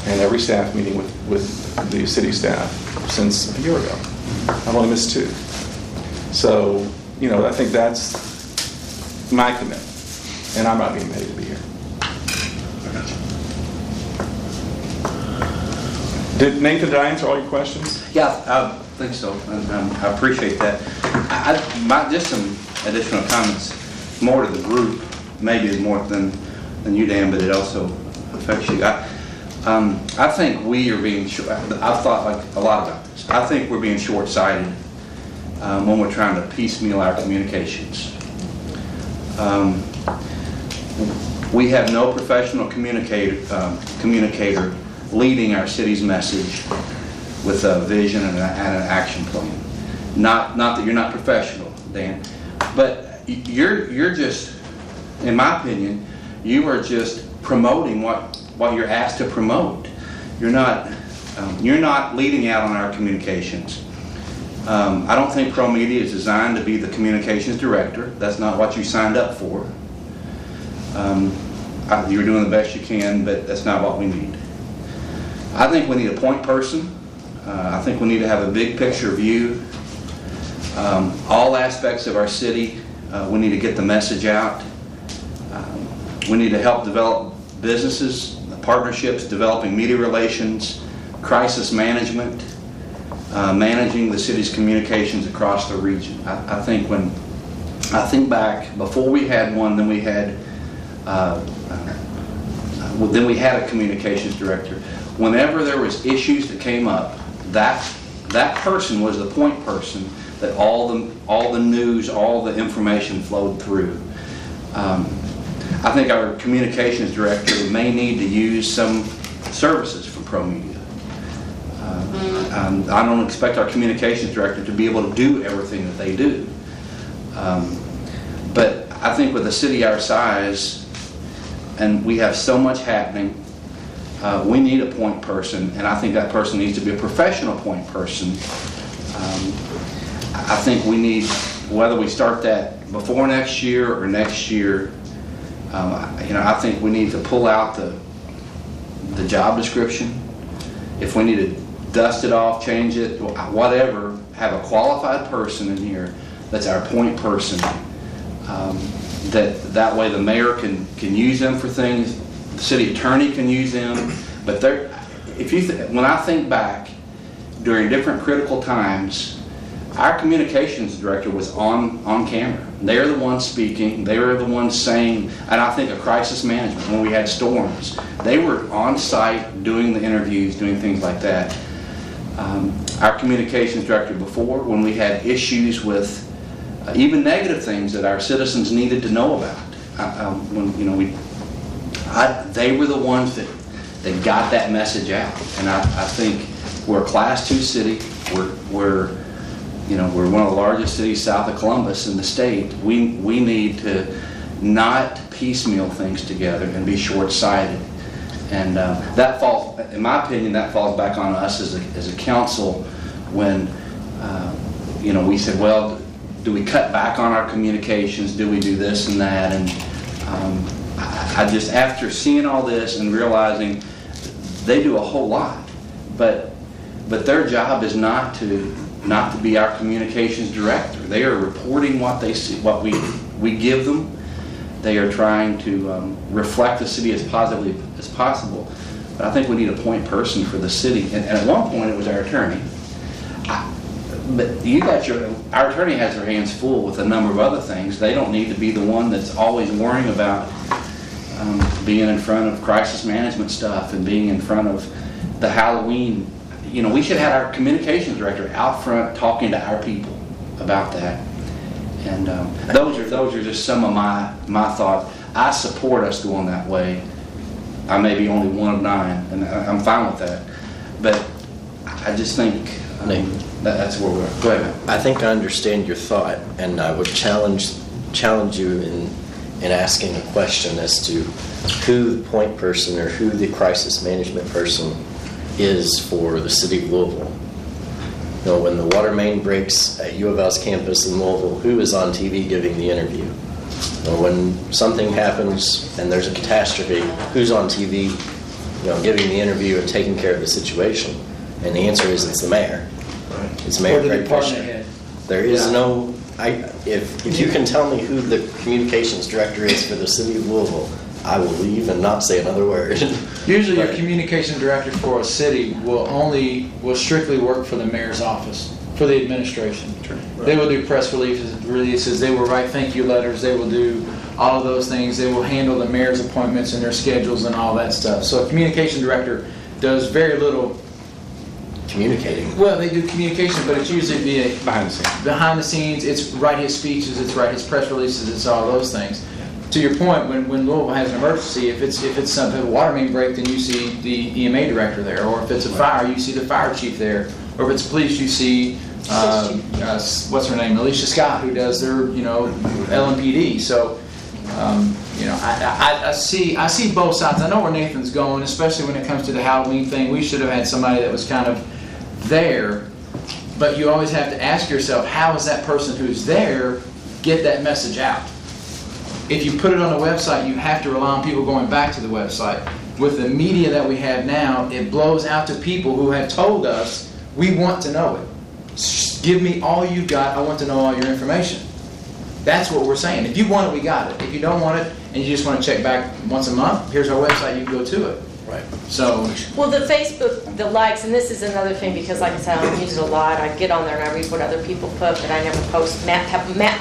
C: and every staff meeting with the city staff since a year ago. I've only missed 2. So, I think that's my commitment, and I'm not being paid to be here. Nathan, did I answer all your questions?
G: Yeah, I think so. I appreciate that. Just some additional comments, more to the group, maybe more than you, Dan, but it also affects you. I think we are being I've thought like a lot about this. I think we're being short-sighted when we're trying to piecemeal our communications. We have no professional communicator leading our city's message with a vision and an action plan. Not that you're not professional, Dan, but you're just, in my opinion, you are just promoting what you're asked to promote. You're not leading out on our communications. I don't think ProMedia is designed to be the communications director. That's not what you signed up for. You're doing the best you can, but that's not what we need. I think we need a point person. I think we need to have a big picture view. All aspects of our city, we need to get the message out. We need to help develop businesses, partnerships, developing media relations, crisis management, managing the city's communications across the region. I think back, before we had one, then we had a communications director. Whenever there was issues that came up, that person was the point person that all the news, all the information flowed through. I think our communications director may need to use some services from ProMedia. I don't expect our communications director to be able to do everything that they do. But I think with a city our size, and we have so much happening, we need a point person, and I think that person needs to be a professional point person. I think we need, whether we start that before next year or next year, I think we need to pull out the job description. If we need to dust it off, change it, whatever, have a qualified person in here that's our point person. That way the mayor can use them for things, the city attorney can use them. But when I think back during different critical times, our communications director was on camera. They're the ones speaking. They were the ones saying, and I think of crisis management when we had storms. They were on site doing the interviews, doing things like that. Our communications director before, when we had issues with even negative things that our citizens needed to know about, they were the ones that got that message out. And I think we're a Class II city. We're one of the largest cities south of Columbus in the state. We need to not piecemeal things together and be short-sighted. And that falls, in my opinion, that falls back on us as a council when, we said, well, do we cut back on our communications? Do we do this and that? And I just, after seeing all this and realizing they do a whole lot, but their job is not to be our communications director. They are reporting what they see, what we give them. They are trying to reflect the city as positively as possible. But I think we need a point person for the city. And at one point it was our attorney. But our attorney has their hands full with a number of other things. They don't need to be the one that's always worrying about being in front of crisis management stuff and being in front of the Halloween. We should have our communications director out front talking to our people about that. And those are just some of my thoughts. I support us going that way. I may be only one of 9, and I'm fine with that. But I just think that's where we're at. Go ahead, man.
F: I think I understand your thought, and I would challenge you in asking a question as to who the point person or who the crisis management person is for the city of Louisville. When the water main breaks at U of L's campus in Louisville, who is on TV giving the interview? When something happens and there's a catastrophe, who's on TV, giving the interview and taking care of the situation? And the answer is it's the mayor. It's Mayor
D: Or the
F: Craig
D: department
F: Fisher.
D: head.
F: There is no. If you can tell me who the communications director is for the city of Louisville, I will leave and not say another word.
D: Usually
F: Right.
D: your communication director for a city will strictly work for the mayor's office, for the administration. They will do press releases, they will write thank you letters, they will do all of those things. They will handle the mayor's appointments and their schedules and all that stuff. So a communication director does very little
F: Communicating.
D: Well, they do communication, but it's usually
C: Behind the scenes.
D: behind the scenes. It's write his speeches, it's write his press releases, it's all those things. to your point, when Louisville has an emergency, if it's some type of water main break, then you see the EMA director there, or if it's a fire, you see the fire chief there, or if it's police, you see what's her name, Alicia Scott, who does their LMPD. So I see both sides. I know where Nathan's going, especially when it comes to the Halloween thing. We should have had somebody that was kind of there, but you always have to ask yourself, how does that person who's there get that message out? If you put it on the website, you have to rely on people going back to the website. With the media that we have now, it blows out to people who have told us, we want to know it. Give me all you got, I want to know all your information. That's what we're saying. If you want it, we got it. If you don't want it, and you just want to check back once a month, here's our website, you can go to it.
F: Right.
D: So,
A: Well, the Facebook, the likes, and this is another thing, because like I said, I don't use it a lot. I get on there and I read what other people put, but I never post. Matt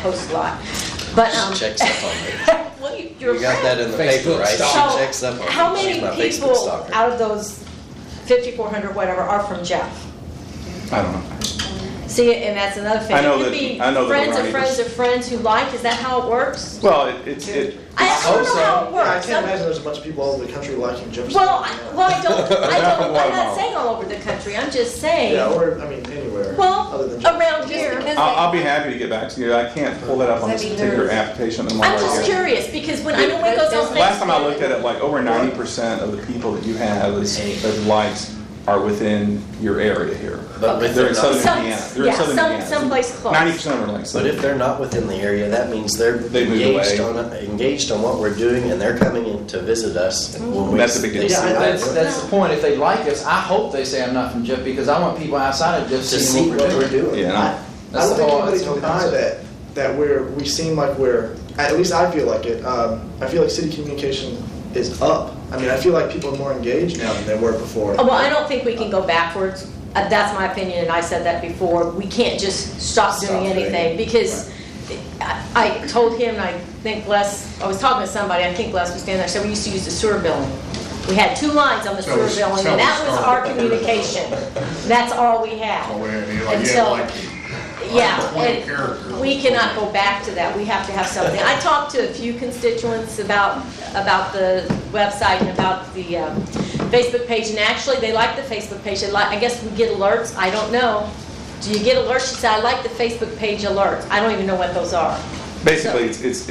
A: posts a lot. But,
F: She checks up on me.
A: well, you're
F: You got that in the paper, right?
D: Facebook
A: So,
F: She checks up on me.
A: how
F: She's
A: many
F: my Facebook
A: people
F: stalker.
A: out of those 5,400, whatever, are from Jeff?
C: I don't know.
A: See, and that's another thing.
C: I know
A: It could
C: that-
A: be
C: I know that
A: friends
C: we're
A: of
C: not
A: friends
C: even-
A: of friends who like, is that how it works?
C: Well,
A: I don't
D: hope so.
A: know how it
H: Yeah, I
A: works.
H: can't imagine there's a bunch of people all over the country liking Jefferson.
A: Well, I don't, I'm not
C: Wow.
A: saying all over the country, I'm just saying,
H: Yeah, or, I mean, anywhere.
A: well,
H: other than Jefferson.
A: around here.
C: I'll be happy to get back to you. I can't pull that up on this particular application. I'm
A: I'm just
C: right here.
A: curious, because when I know when it goes on Facebook.
C: Last time I looked at it, like over 90% of the people that you have as likes are within your area here.
F: But if
C: They're
F: they're
C: in
F: not,
C: southern
A: Some-
C: Indiana. They're in
A: yeah,
C: southern
A: some-
C: Indiana.
A: someplace close.
C: 90% are like
F: but
C: southern.
F: if they're not within the area, that means they're
C: They moved
F: engaged on what we're doing, and they're coming in to visit us. When we,
C: That's a big deal.
F: they see
D: Yeah,
F: that.
D: that's the point. If they like us, I hope they say I'm not from Jeff, because I want people outside of Jeff
F: to see what we're doing.
C: Yeah,
H: I
D: That's
H: don't
D: the
H: think
D: whole-
H: anybody
D: that's the
H: can
D: whole
H: deny
D: concept.
H: that we seem like we're, at least I feel like it, I feel like city communication is up. I mean, I feel like people are more engaged now than they were before.
A: Oh, well, I don't think we can go backwards. That's my opinion, and I said that before. We can't just stop doing anything, because I told him, and I think Les, I was talking to somebody, I think Les was standing there, so we used to use the sewer billing. We had 2 lines on the sewer billing, and that was our communication. That's all we had. Until, yeah, and we cannot go back to that. We have to have something. I talked to a few constituents about the website and about the Facebook page, and actually, they like the Facebook page. They like, I guess we get alerts. I don't know. Do you get alerts? She said, I like the Facebook page alerts. I don't even know what those are.
C: Basically,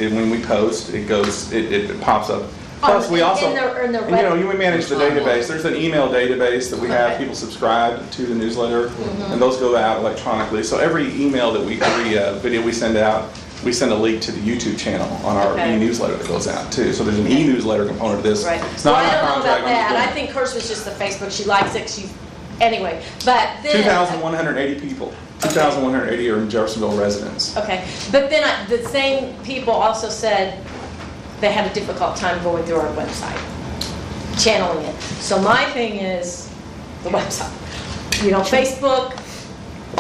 C: when we post, it pops up. Plus, we also,
A: in their
C: and, we manage the database. There's an email database that we have people subscribe to the newsletter, and those go out electronically. So every email that every video we send out, we send a link to the YouTube channel on our
A: Okay.
C: e-newsletter that goes out too. So there's an e-newsletter component to this.
A: Right.
C: It's
A: Well,
C: not
A: I
C: in our
A: don't know
C: contract.
A: about that. I think hers was just the Facebook. She likes it. Anyway, but then.
C: 2,180 people. 2,180 are in Jeffersonville residents.
A: Okay, but then the same people also said they had a difficult time going through our website, channeling it. So my thing is the website. Facebook,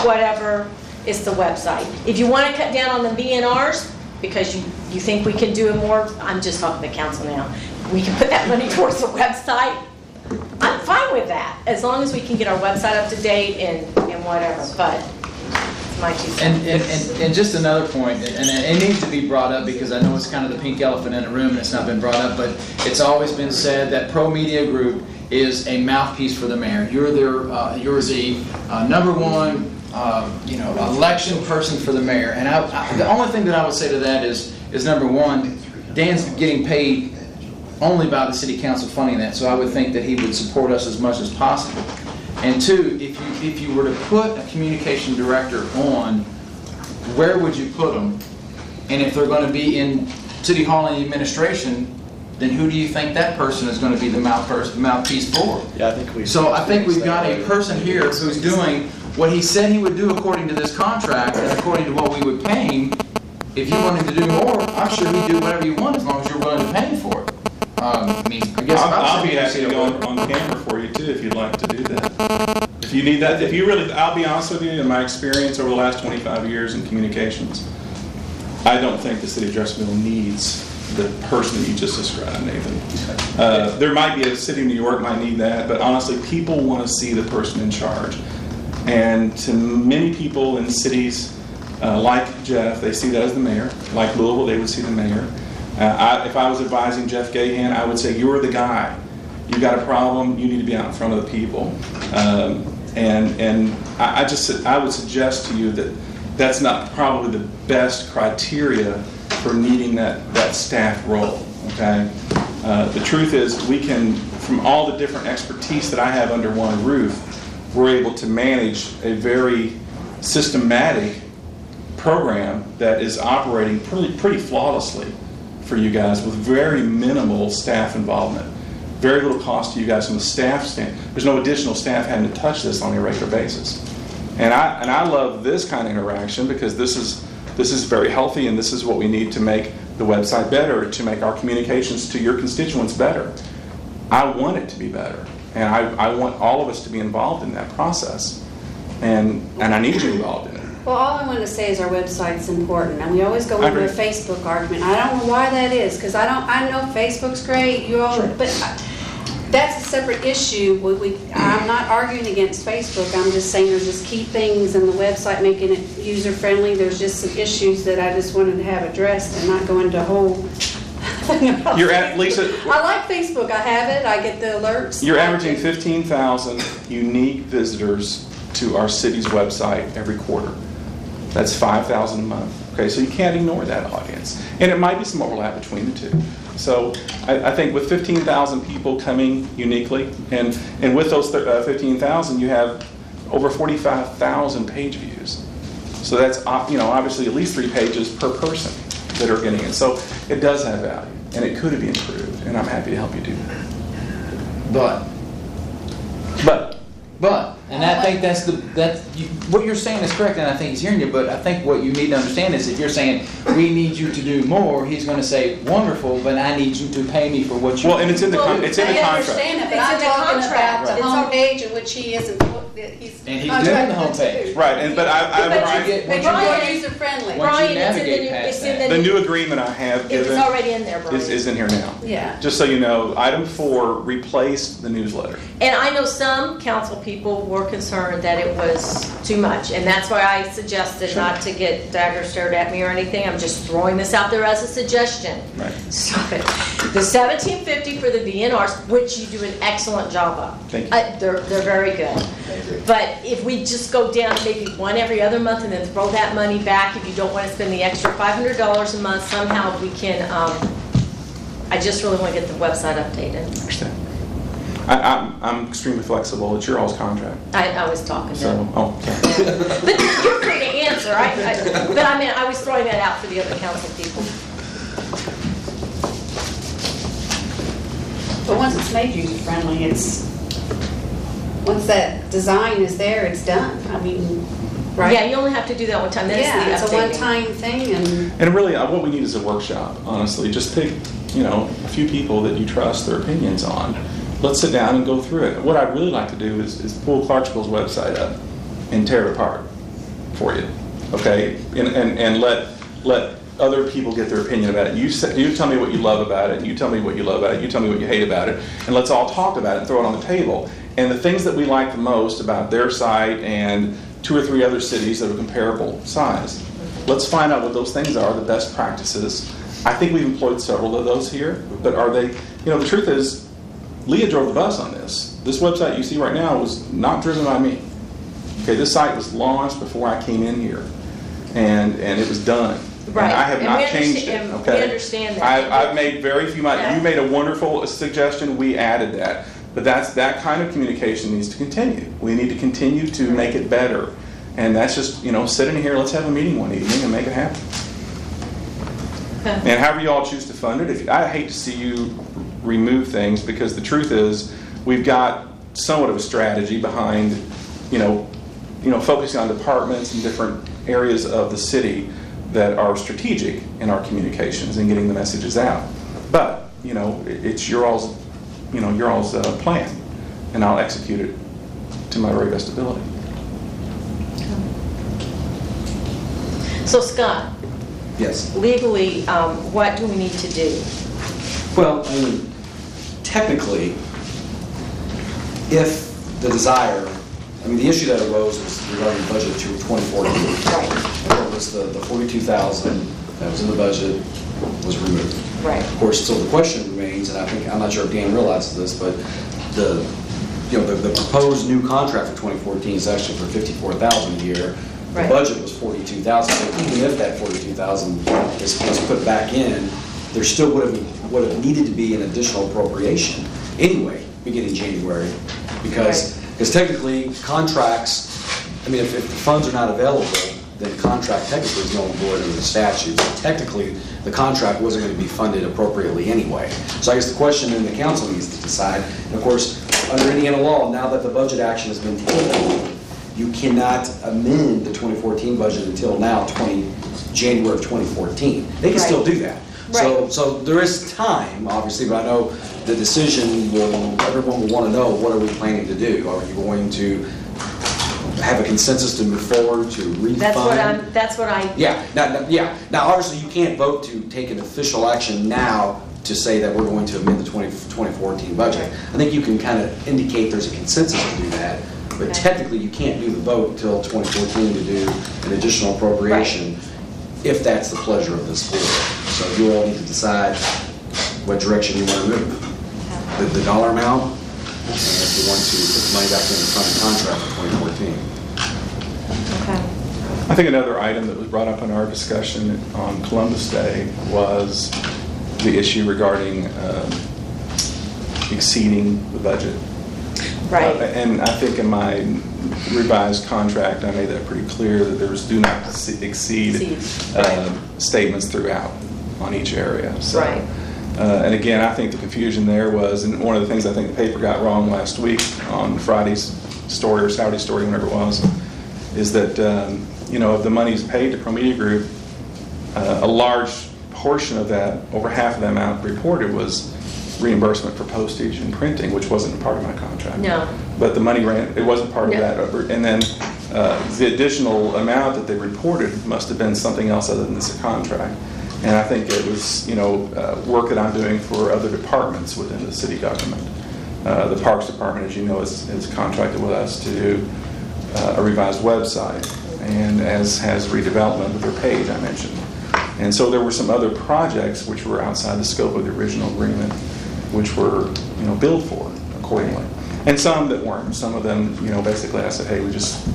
A: whatever, it's the website. If you want to cut down on the BNRs, because you think we can do it more, I'm just talking to council now, we can put that money towards the website, I'm fine with that, as long as we can get our website up to date and whatever, but it's my 2 cents.
D: And just another point, and it needs to be brought up, because I know it's kind of the pink elephant in the room and it's not been brought up, but it's always been said that Pro Media Group is a mouthpiece for the mayor. You're the number one election person for the mayor. And the only thing that I would say to that is number one, Dan's getting paid only by the city council funding that, so I would think that he would support us as much as possible. And 2, if you were to put a communication director on, where would you put them? And if they're going to be in City Hall and administration, then who do you think that person is going to be the mouthpiece for?
F: Yeah, I think
D: So I think we've got a person here who's doing what he said he would do according to this contract and according to what we would pay him. If you want him to do more, I'm sure he'd do whatever you want as long as you're willing to pay him for it. I guess
C: I'll be happy to go on camera for you too if you'd like to do that. If you need that, I'll be honest with you, in my experience over the last 25 years in communications, I don't think the city of Jeffersonville needs the person that you just described, Nathan. There might be a city of New York might need that, but honestly, people want to see the person in charge. And to many people in cities like Jeff, they see that as the mayor. Like Louisville, they would see the mayor. If I was advising Jeff Gahan, I would say, you're the guy. You got a problem, you need to be out in front of the people. And I would suggest to you that that's not probably the best criteria for needing that staff role, okay? The truth is, we can, from all the different expertise that I have under one roof, we're able to manage a very systematic program that is operating pretty flawlessly for you guys with very minimal staff involvement. Very little cost to you guys from the staff standpoint. There's no additional staff having to touch this on a regular basis. And I love this kind of interaction because this is very healthy, and this is what we need to make the website better, to make our communications to your constituents better. I want it to be better, and I want all of us to be involved in that process, and I need you involved in it.
B: Well, all I want to say is our website's important, and we always go
C: I
B: into a
C: agree.
B: Facebook argument. I don't know why that is, because I know Facebook's great, you all, but that's a separate issue. I'm not arguing against Facebook. I'm just saying there's just key things in the website making it user-friendly. There's just some issues that I just wanted to have addressed and not go into a whole thing about
C: You're at,
B: Facebook.
C: Lisa,
B: I like Facebook. I have it. I get the alerts.
C: you're averaging 15,000 unique visitors to our city's website every quarter. That's 5,000 a month. Okay, so you can't ignore that audience. And it might be some overlap between the two. So I think with 15,000 people coming uniquely, and with those 15,000, you have over 45,000 page views. So that's obviously at least 3 pages per person that are getting it. So it does have value, and it could be improved, and I'm happy to help you do that.
D: But, and I think what you're saying is correct, and I think he's hearing you, but I think what you need to understand is if you're saying, we need you to do more, he's going to say, wonderful, but I need you to pay me for what you
C: Well, and it's in the
B: I
C: contract.
B: understand it, but
A: It's
B: I'm
A: in the
B: talking about
A: contract.
B: the homepage in which he isn't, he's
D: And he's
B: contracted
D: doing the
B: to
D: homepage.
B: do.
C: Right, but
D: Once you get-
B: But
D: once
B: you're
D: you
B: more
D: get-
B: user-friendly.
D: Once you
A: Brian,
D: navigate past that.
C: The new agreement I have
A: It was
C: given
A: already in there, Brian.
C: is in here now.
B: Yeah.
C: Just so you know, item 4 replaced the newsletter.
A: And I know some council people were concerned that it was too much, and that's why I suggested not to get daggers stared at me or anything. I'm just throwing this out there as a suggestion.
C: Right.
A: Stop it. The $17.50 for the VNRs, which you do an excellent job of.
C: Thank you.
A: They're very good. But if we just go down maybe one every other month and then throw that money back, if you don't want to spend the extra $500 a month, somehow we can, I just really want to get the website updated.
C: Understand. I'm extremely flexible. It's your all's contract.
A: I was talking to
C: So, sorry.
A: But you're free to answer. But I mean, I was throwing that out for the other council people.
B: But once it's made user-friendly, once that design is there, it's done. I mean, right?
A: Yeah, you only have to do that one time. That's
B: Yeah, it's
A: the
B: a
A: updating.
B: one-time thing, and
C: And really, what we need is a workshop, honestly. Just pick, a few people that you trust their opinions on. Let's sit down and go through it. What I'd really like to do is pull Clarksville's website up and tear it apart for you, okay? And let other people get their opinion about it. You tell me what you love about it, you tell me what you love about it, you tell me what you hate about it, and let's all talk about it and throw it on the table. And the things that we like the most about their site and 2 or 3 other cities that are comparable size, let's find out what those things are, the best practices. I think we've employed several of those here, but are they, the truth is, Leah drove the bus on this. This website you see right now was not driven by me. Okay, this site was launched before I came in here, and it was done.
A: Right.
C: And I have
A: And
C: not
A: we
C: changed it.
A: understand-
C: Okay.
A: we understand that.
C: I've made very few.
A: Yeah.
C: You made a wonderful suggestion. We added that, but that kind of communication needs to continue. We need to continue to make it better, and that's just sit in here. Let's have a meeting one evening and make it happen. And however you all choose to fund it, I hate to see you remove things, because the truth is we've got somewhat of a strategy behind, focusing on departments and different areas of the city that are strategic in our communications and getting the messages out. But it's your all's plan, and I'll execute it to my very best ability.
A: So Scott,
J: Yes.
A: legally, what do we need to do?
J: Well, technically, if the desire, the issue that arose was regarding the budget to 2014.
A: Right.
J: Where was the 42,000 that was in the budget was removed.
A: Right.
J: Of course, so the question remains, and I think, I'm not sure if Dan realizes this, but the proposed new contract for 2014 is actually for $54,000 a year. The
A: Right.
J: budget was $42,000, so even if that $42,000 is put back in, there still would have needed to be an additional appropriation anyway, beginning January, because technically, contracts, I mean, if the funds are not available, then contract technically is null and void under the statute. So technically, the contract wasn't going to be funded appropriately anyway. So I guess the question then the council needs to decide, and of course, under Indiana law, now that the budget action has been taken, you cannot amend the 2014 budget until now, January of 2014. They can still do that.
A: Right.
J: So there is time, obviously, but I know the decision everyone will want to know, what are we planning to do? Are you going to have a consensus to move forward to refund?
A: That's what I.
J: Yeah. Now, obviously, you can't vote to take an official action now to say that we're going to amend the 2014 budget. I think you can kind of indicate there's a consensus to do that, but technically, you can't do the vote until 2014 to do an additional appropriation, if that's the pleasure of this board. So you all need to decide what direction you want to move. The dollar amount, and if you want to put the money back in the front contract for 2014.
A: Okay.
C: I think another item that was brought up in our discussion on Columbus Day was the issue regarding exceeding the budget.
A: Right.
C: And I think in my revised contract, I made that pretty clear that there's do not exceed statements throughout on each area. So,
A: Right.
C: And again, I think the confusion there was, and one of the things I think the paper got wrong last week on Friday's story or Saturday's story, whenever it was, is that, of the monies paid to ProMedia Group, a large portion of that, over half of the amount reported, was reimbursement for postage and printing, which wasn't a part of my contract.
A: No.
C: But the money it wasn't part of that. And then the additional amount that they reported must have been something else other than this contract. And I think it was, work that I'm doing for other departments within the city government. The Parks Department, as you know, is contracted with us to do a revised website, and as has redevelopment with their page I mentioned. And so there were some other projects which were outside the scope of the original agreement, which were, billed for accordingly. And some that weren't. Some of them, basically I said, hey, we just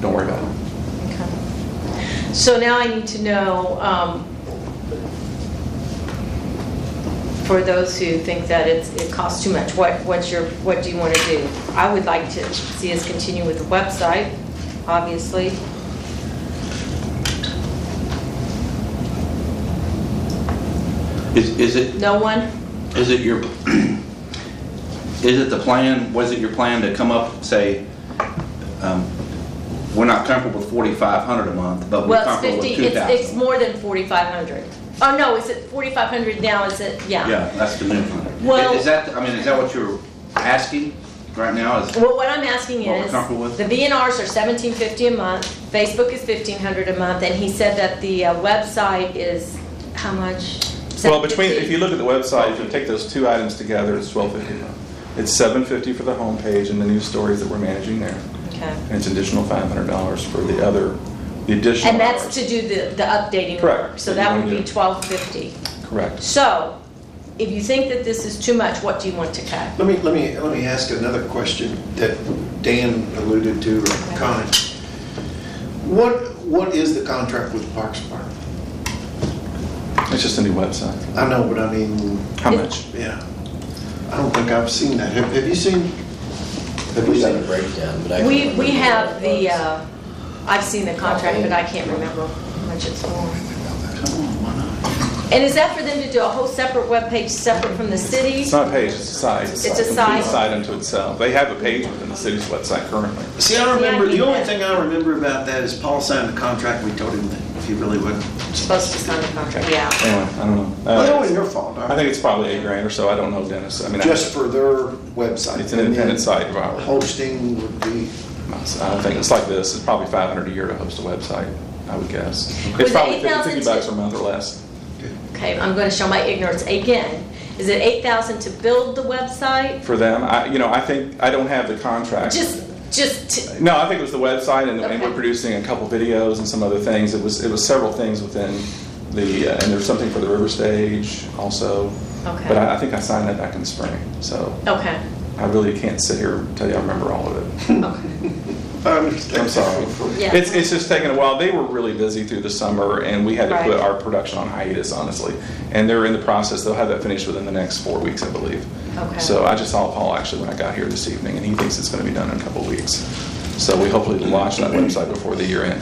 C: don't worry about it.
A: Okay. So now I need to know, for those who think that it costs too much, what do you want to do? I would like to see us continue with the website, obviously.
G: Is it?
A: No one?
G: Is it your? Is it the plan? Was it your plan to come up and say, we're not comfortable with $4,500 a month, but we're comfortable with $2,000?
A: It's more than 4,500. Oh no, is it 4,500 now? Is it? Yeah.
G: Yeah, that's the new plan.
A: Well,
G: is that what you're asking right now?
A: Well, what I'm asking
G: What we're
A: is,
G: comfortable with?
A: the VNRs are $1,750 a month, Facebook is $1,500 a month, and he said that the website is how much?
C: Well, if
A: $750?
C: you look at the website, if you take those two items together, it's $1,250 a month. It's $750 for the homepage and the news stories that we're managing there.
A: Okay.
C: And it's an additional $500 for the additional
A: And that's
C: hours.
A: to do the updating
C: Correct.
A: work, so
C: So
A: that
C: you
A: would be
C: wanna do-
A: $1,250.
C: Correct.
A: So, if you think that this is too much, what do you want to cut?
E: Let me ask another question that Dan alluded to, or Connie. What is the contract with the Parks Department?
C: It's just a new website.
E: I know, but I mean.
C: How much?
E: Yeah. I don't think I've seen that. Have you seen?
F: We got a breakdown, but I can't
A: We
F: remember
A: have
F: what it
A: the,
F: was.
A: I've seen the contract, but I can't remember how much it's for.
E: Come on, why not?
A: And is that for them to do a whole separate webpage separate from the city?
C: It's not a page, it's a site.
A: It's a
C: complete
A: site.
C: site unto itself. They have a page within the city's website currently.
E: See, I remember,
A: Yeah, I
E: the only
A: need
E: thing I remember about that is Paul signed the contract. We told him that if he really would.
A: Supposed to sign the contract, yeah.
C: Anyway, I don't know.
E: Well, it wasn't your fault.
C: I think it's probably $8,000 or so. I don't know, Dennis. I mean,
E: Just for their website.
C: It's an independent site of ours.
E: Hosting would be.
C: I don't think it's like this. It's probably $500 a year to host a website, I would guess.
A: Was
C: It's
A: it
C: probably
A: $8,000
C: $50 a month or less.
A: Okay, I'm going to show my ignorance again. Is it $8,000 to build the website?
C: For them, I think, I don't have the contract.
A: Just to,
C: No, I think it was the website, and
A: Okay.
C: we're producing a couple videos and some other things. It was several things within and there's something for the River Stage also.
A: Okay.
C: But I think I signed that back in the spring, so
A: Okay.
C: I really can't sit here and tell you I remember all of it.
A: Okay.
E: I understand.
C: I'm sorry.
A: Yeah.
C: It's just taken a while. They were really busy through the summer, and we had to
A: Right.
C: put our production on hiatus, honestly. And they're in the process. They'll have that finished within the next 4 weeks, I believe.
A: Okay.
C: So I just saw Paul actually when I got here this evening, and he thinks it's going to be done in a couple of weeks. So we hopefully will launch that website before the year end.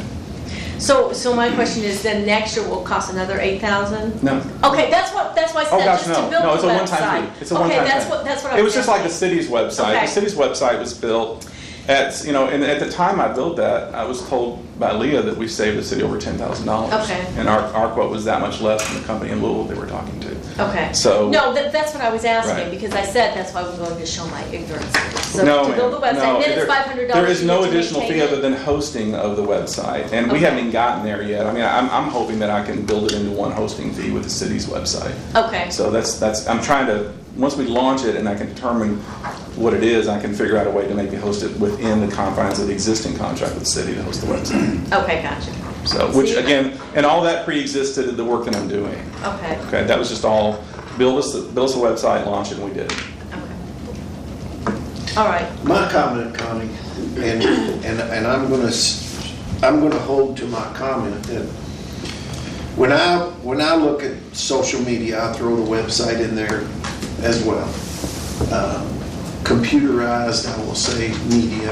A: So my question is, then next year will cost another $8,000?
C: No.
A: Okay, that's why I
C: Oh,
A: said
C: gosh,
A: just
C: no.
A: to build
C: No, it's
A: the
C: a one-time
A: website.
C: fee. It's a one-time
A: Okay,
C: thing.
A: that's what I
C: It was just like the
A: asking.
C: city's website.
A: Okay.
C: The city's website was built at, and at the time I built that, I was told by Leah that we saved the city over $10,000.
A: Okay.
C: And our quote was that much less than the company in Louisville they were talking to.
A: Okay.
C: So-
A: No, that's what I was asking,
C: Right.
A: because I said that's why I'm going to show my ignorance. So
C: No,
A: to build the
C: ma'am.
A: website,
C: No,
A: then it's
C: there-
A: $500.
C: There is no
A: to
C: additional
A: maintain
C: fee
A: it.
C: other than hosting of the website, and we
A: Okay.
C: haven't even gotten there yet. I mean, I'm hoping that I can build it into one hosting fee with the city's website.
A: Okay.
C: So that's I'm trying to, once we launch it and I can determine what it is, I can figure out a way to maybe host it within the confines of the existing contract with the city to host the website.
A: Okay, gotcha.
C: So, which
A: See?
C: again, and all that pre-existed the work that I'm doing.
A: Okay.
C: Okay, that was just all, build us a website, launch it, and we did it.
A: Okay. All right.
E: My comment, Connie, and I'm gonna hold to my comment that when I look at social media, I throw the website in there as well. Computerized, I will say, media.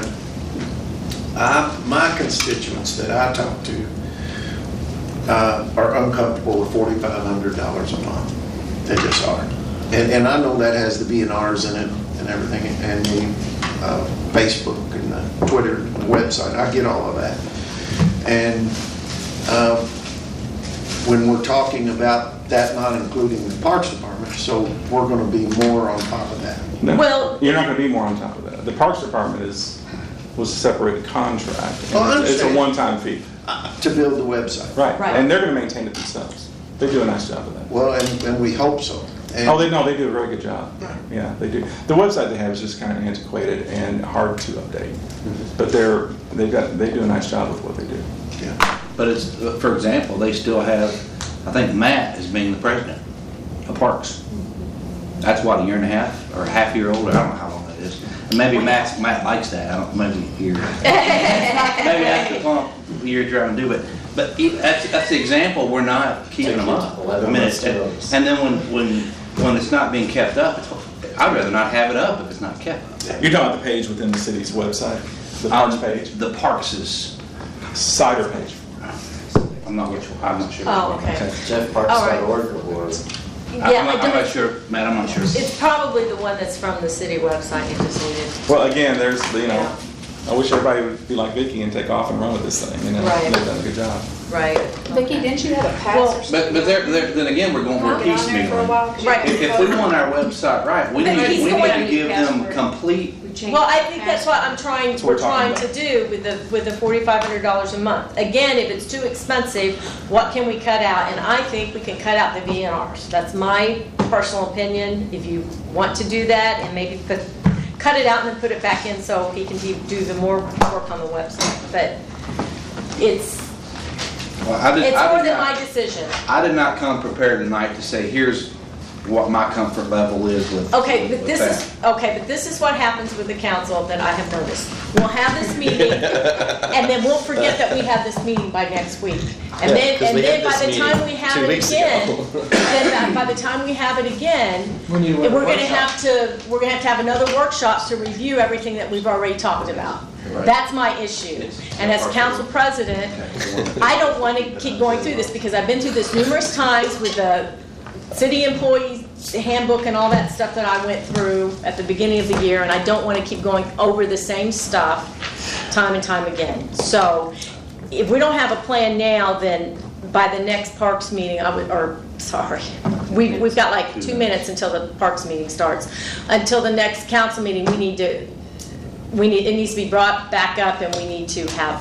E: My constituents that I talk to are uncomfortable with $4,500 a month. They just are. And I know that has the B&Rs in it and everything, and the Facebook and the Twitter and the website. I get all of that. And when we're talking about that not including the Parks Department, so we're going to be more on top of that.
C: No,
A: Well-
C: you're not going to be more on top of that. The Parks Department was a separated contract.
E: Oh, I
C: It's a
E: understand.
C: one-time fee.
E: To build the website.
C: Right.
A: Right.
C: And they're going to maintain it themselves. They do a nice job of that.
E: Well, and we hope so. And-
C: Oh, they do a very good job. Yeah, they do. The website they have is just kind of antiquated and hard to update. But they do a nice job with what they do.
E: Yeah.
G: But it's, for example, they still have, I think Matt as being the president of Parks. That's what, a year and a half, or a half year old, I don't know how long that is. And maybe Matt likes that, I don't, maybe a year. Maybe after the long year trying to do it. But that's the example, we're not keeping them up.
F: 11
G: I mean,
F: months notice.
G: and then when it's not being kept up, I'd rather not have it up if it's not kept up.
C: You're talking about the page within the city's website, the Parks page,
G: The Parks is,
C: cider page.
G: I'm not sure.
A: Oh, okay.
F: JeffParks.org or
A: Yeah,
G: I'm not sure, Matt, I'm not sure.
A: It's probably the one that's from the city website you just needed.
C: Well, again, there's,
A: Yeah.
C: I wish everybody would be like Vicki and take off and run with this thing,
A: Right.
C: They've done a good job.
A: Right.
B: Vicki, didn't you have a pass
A: Well,
B: or something?
G: But then again, we're going for a
B: I've been on there for a
G: piecemeal.
B: while, 'cause you
A: Right.
B: can
G: If we
B: vote.
G: want our website right, we
A: But
G: need
A: he's
G: we
A: going
G: need to give them complete,
B: We changed
A: Well, I
B: the
A: think that's what
B: password.
A: we're
C: what we're
A: trying
C: talking
A: to do with the $4,500 a month. Again, if it's too expensive, what can we cut out? And I think we can cut out the VNRs. That's my personal opinion. If you want to do that and maybe cut it out and then put it back in so he can do the more work on the website. But it's
G: well, I did
A: more than
G: not-
A: my decision.
G: I did not come prepared tonight to say, here's what my comfort level is with.
A: Okay, but
G: with
A: this is what happens with the council that I have noticed. We'll have this meeting, and then we'll forget that we have this meeting by next week. And
F: Yeah,
A: then,
F: 'cause
A: and
F: we
A: then
F: had
A: by
F: this
A: the time
F: meeting
A: we have
F: 2
A: it
F: weeks
A: again,
F: ago.
A: then by the time we have it again, we're gonna have to have another workshop to review everything that we've already talked about.
G: Right.
A: That's my issue. And as council president, I don't want to keep going through this because I've been through this numerous times with the city employees handbook and all that stuff that I went through at the beginning of the year, and I don't want to keep going over the same stuff time and time again. So if we don't have a plan now, then by the next Parks meeting, we've got like 2 minutes until the Parks meeting starts. Until the next council meeting, it needs to be brought back up, and we need to have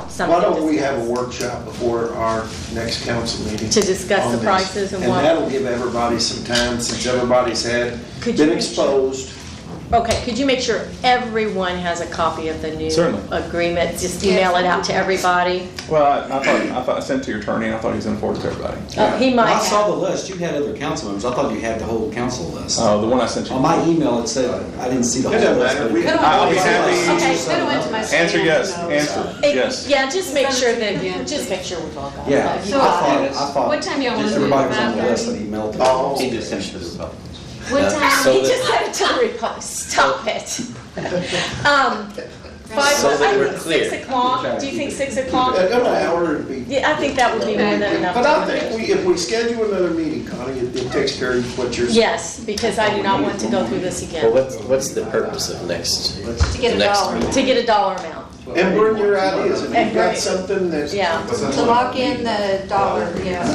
A: something
E: Why don't we
A: discuss.
E: have a workshop before our next council meeting?
A: To discuss
E: on
A: the
E: this?
A: prices and what-
E: that'll give everybody some time, since everybody's
A: Could you
E: been
A: make
E: exposed
A: Okay, could you make sure everyone has a copy of the new
C: Certainly.
A: agreement? Just email it out to everybody?
C: Well, I thought I sent it to your attorney, and I thought he was going to forward it to everybody.
A: He might
J: When I saw
A: have.
J: the list, you had other council members, I thought you had the whole council list.
C: The one I sent you.
J: On my email, it said, I didn't see the whole
E: It doesn't
J: list.
E: matter.
J: but
E: We-
J: it-
C: I'll be happy.
B: Okay, could have went to my.
C: Answer
B: spam,
C: yes,
B: no.
C: answer, yes.
A: Yeah, just make sure that, just make sure we've all got it.
J: Yeah, I
I: So-
J: thought
I: What time y'all want to do it?
J: everybody was on the
I: 5:30?
J: list that emailed to.
E: Oh.
G: He just sent it to the Republicans.
I: What time?
F: So
A: He
F: that-
A: just said it to the Republic, stop it. 5,
F: So that we're
A: I think
F: clear.
A: 6 o'clock, do you think 6 o'clock?
E: An hour would be.
A: Yeah, I think that would be more than enough.
E: But I
A: time.
E: think if we schedule another meeting, Connie, it takes care of what you're saying.
A: Yes, because I do not want to go through this
F: Well,
A: again.
F: what's the purpose of next?
B: To get a
F: the next
B: dollar.
F: meeting?
A: To get a dollar amount,
E: And bring your ideas, if
A: And
E: you've got
A: bring-
E: something that's.
A: yeah,
B: To lock in the dollar, yeah.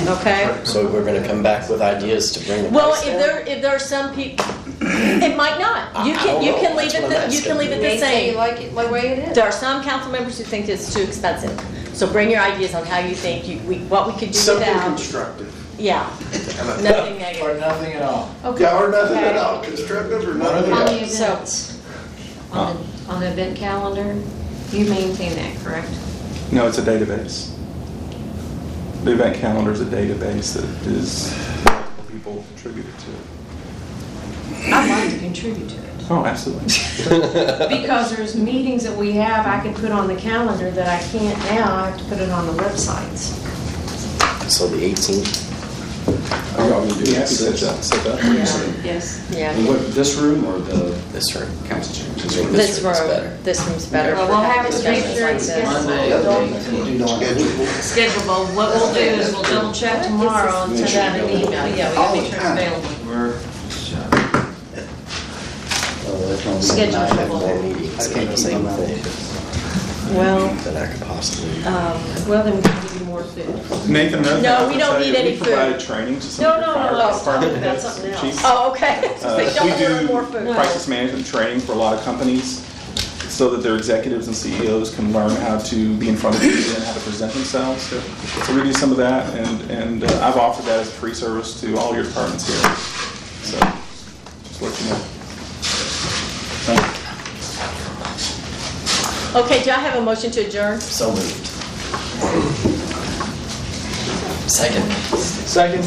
A: okay?
F: So we're gonna come back with ideas to bring the
A: Well,
F: price down?
A: if there are some people, it might not. You
F: I
A: can,
F: don't
A: you
F: know.
A: can leave
F: That's
A: it,
F: what I'm
A: you can leave it
B: They
A: the
B: say you
A: same.
B: like it the way it is.
A: There are some council members who think it's too expensive. So bring your ideas on how you think, what we could do
E: Something
A: without.
E: constructive.
A: Yeah, nothing
D: Or
A: negative.
D: nothing at all.
E: Yeah, or nothing at
A: Okay.
E: all, constructive or nothing
I: On
E: at
I: the
E: all.
A: So-
I: events, on the event calendar, you maintain that, correct?
C: No, it's a database. The event calendar is a database that is, multiple people contributed to it.
I: I'd like to contribute to it.
C: Oh, absolutely.
I: Because there's meetings that we have, I could put on the calendar that I can't now, I have to put it on the websites.
F: So the 18th?
J: Are y'all gonna do
C: Yeah,
J: that?
C: set that.
I: Yes.
A: Yeah.
J: In what, this room or the
F: This room.
J: council chamber?
A: This
F: room's
A: room,
F: better.
A: this room's better.
I: Well,
A: for
I: we'll
A: having
I: have to
A: discussions
I: make sure
A: like
I: it's
A: this.
I: schedulable. What we'll do is we'll double check tomorrow and send out an email. Yeah, we gotta make sure it's available.
F: I have more meetings on the same thing
A: Well,
F: than I could possibly.
I: Well, then we can give you more food.
C: Nathan, another thing
A: No,
C: I
A: we
C: can
A: don't
C: say
A: need
C: is
A: any
C: we
A: food.
C: provided training to some
I: No,
C: of your
I: no,
C: fire
I: no, no,
C: department
I: talking about
C: heads,
I: something else.
C: chiefs.
A: oh, okay. They
C: We
A: don't order more
C: do
A: food.
C: crisis management training for a lot of companies so that their executives and CEOs can learn how to be in front of people and how to present themselves. So we do some of that, and I've offered that as a free service to all your departments here. So just let you know. Thank you.
A: Okay, do I have a motion to adjourn?
F: So moved. Second.
C: Second.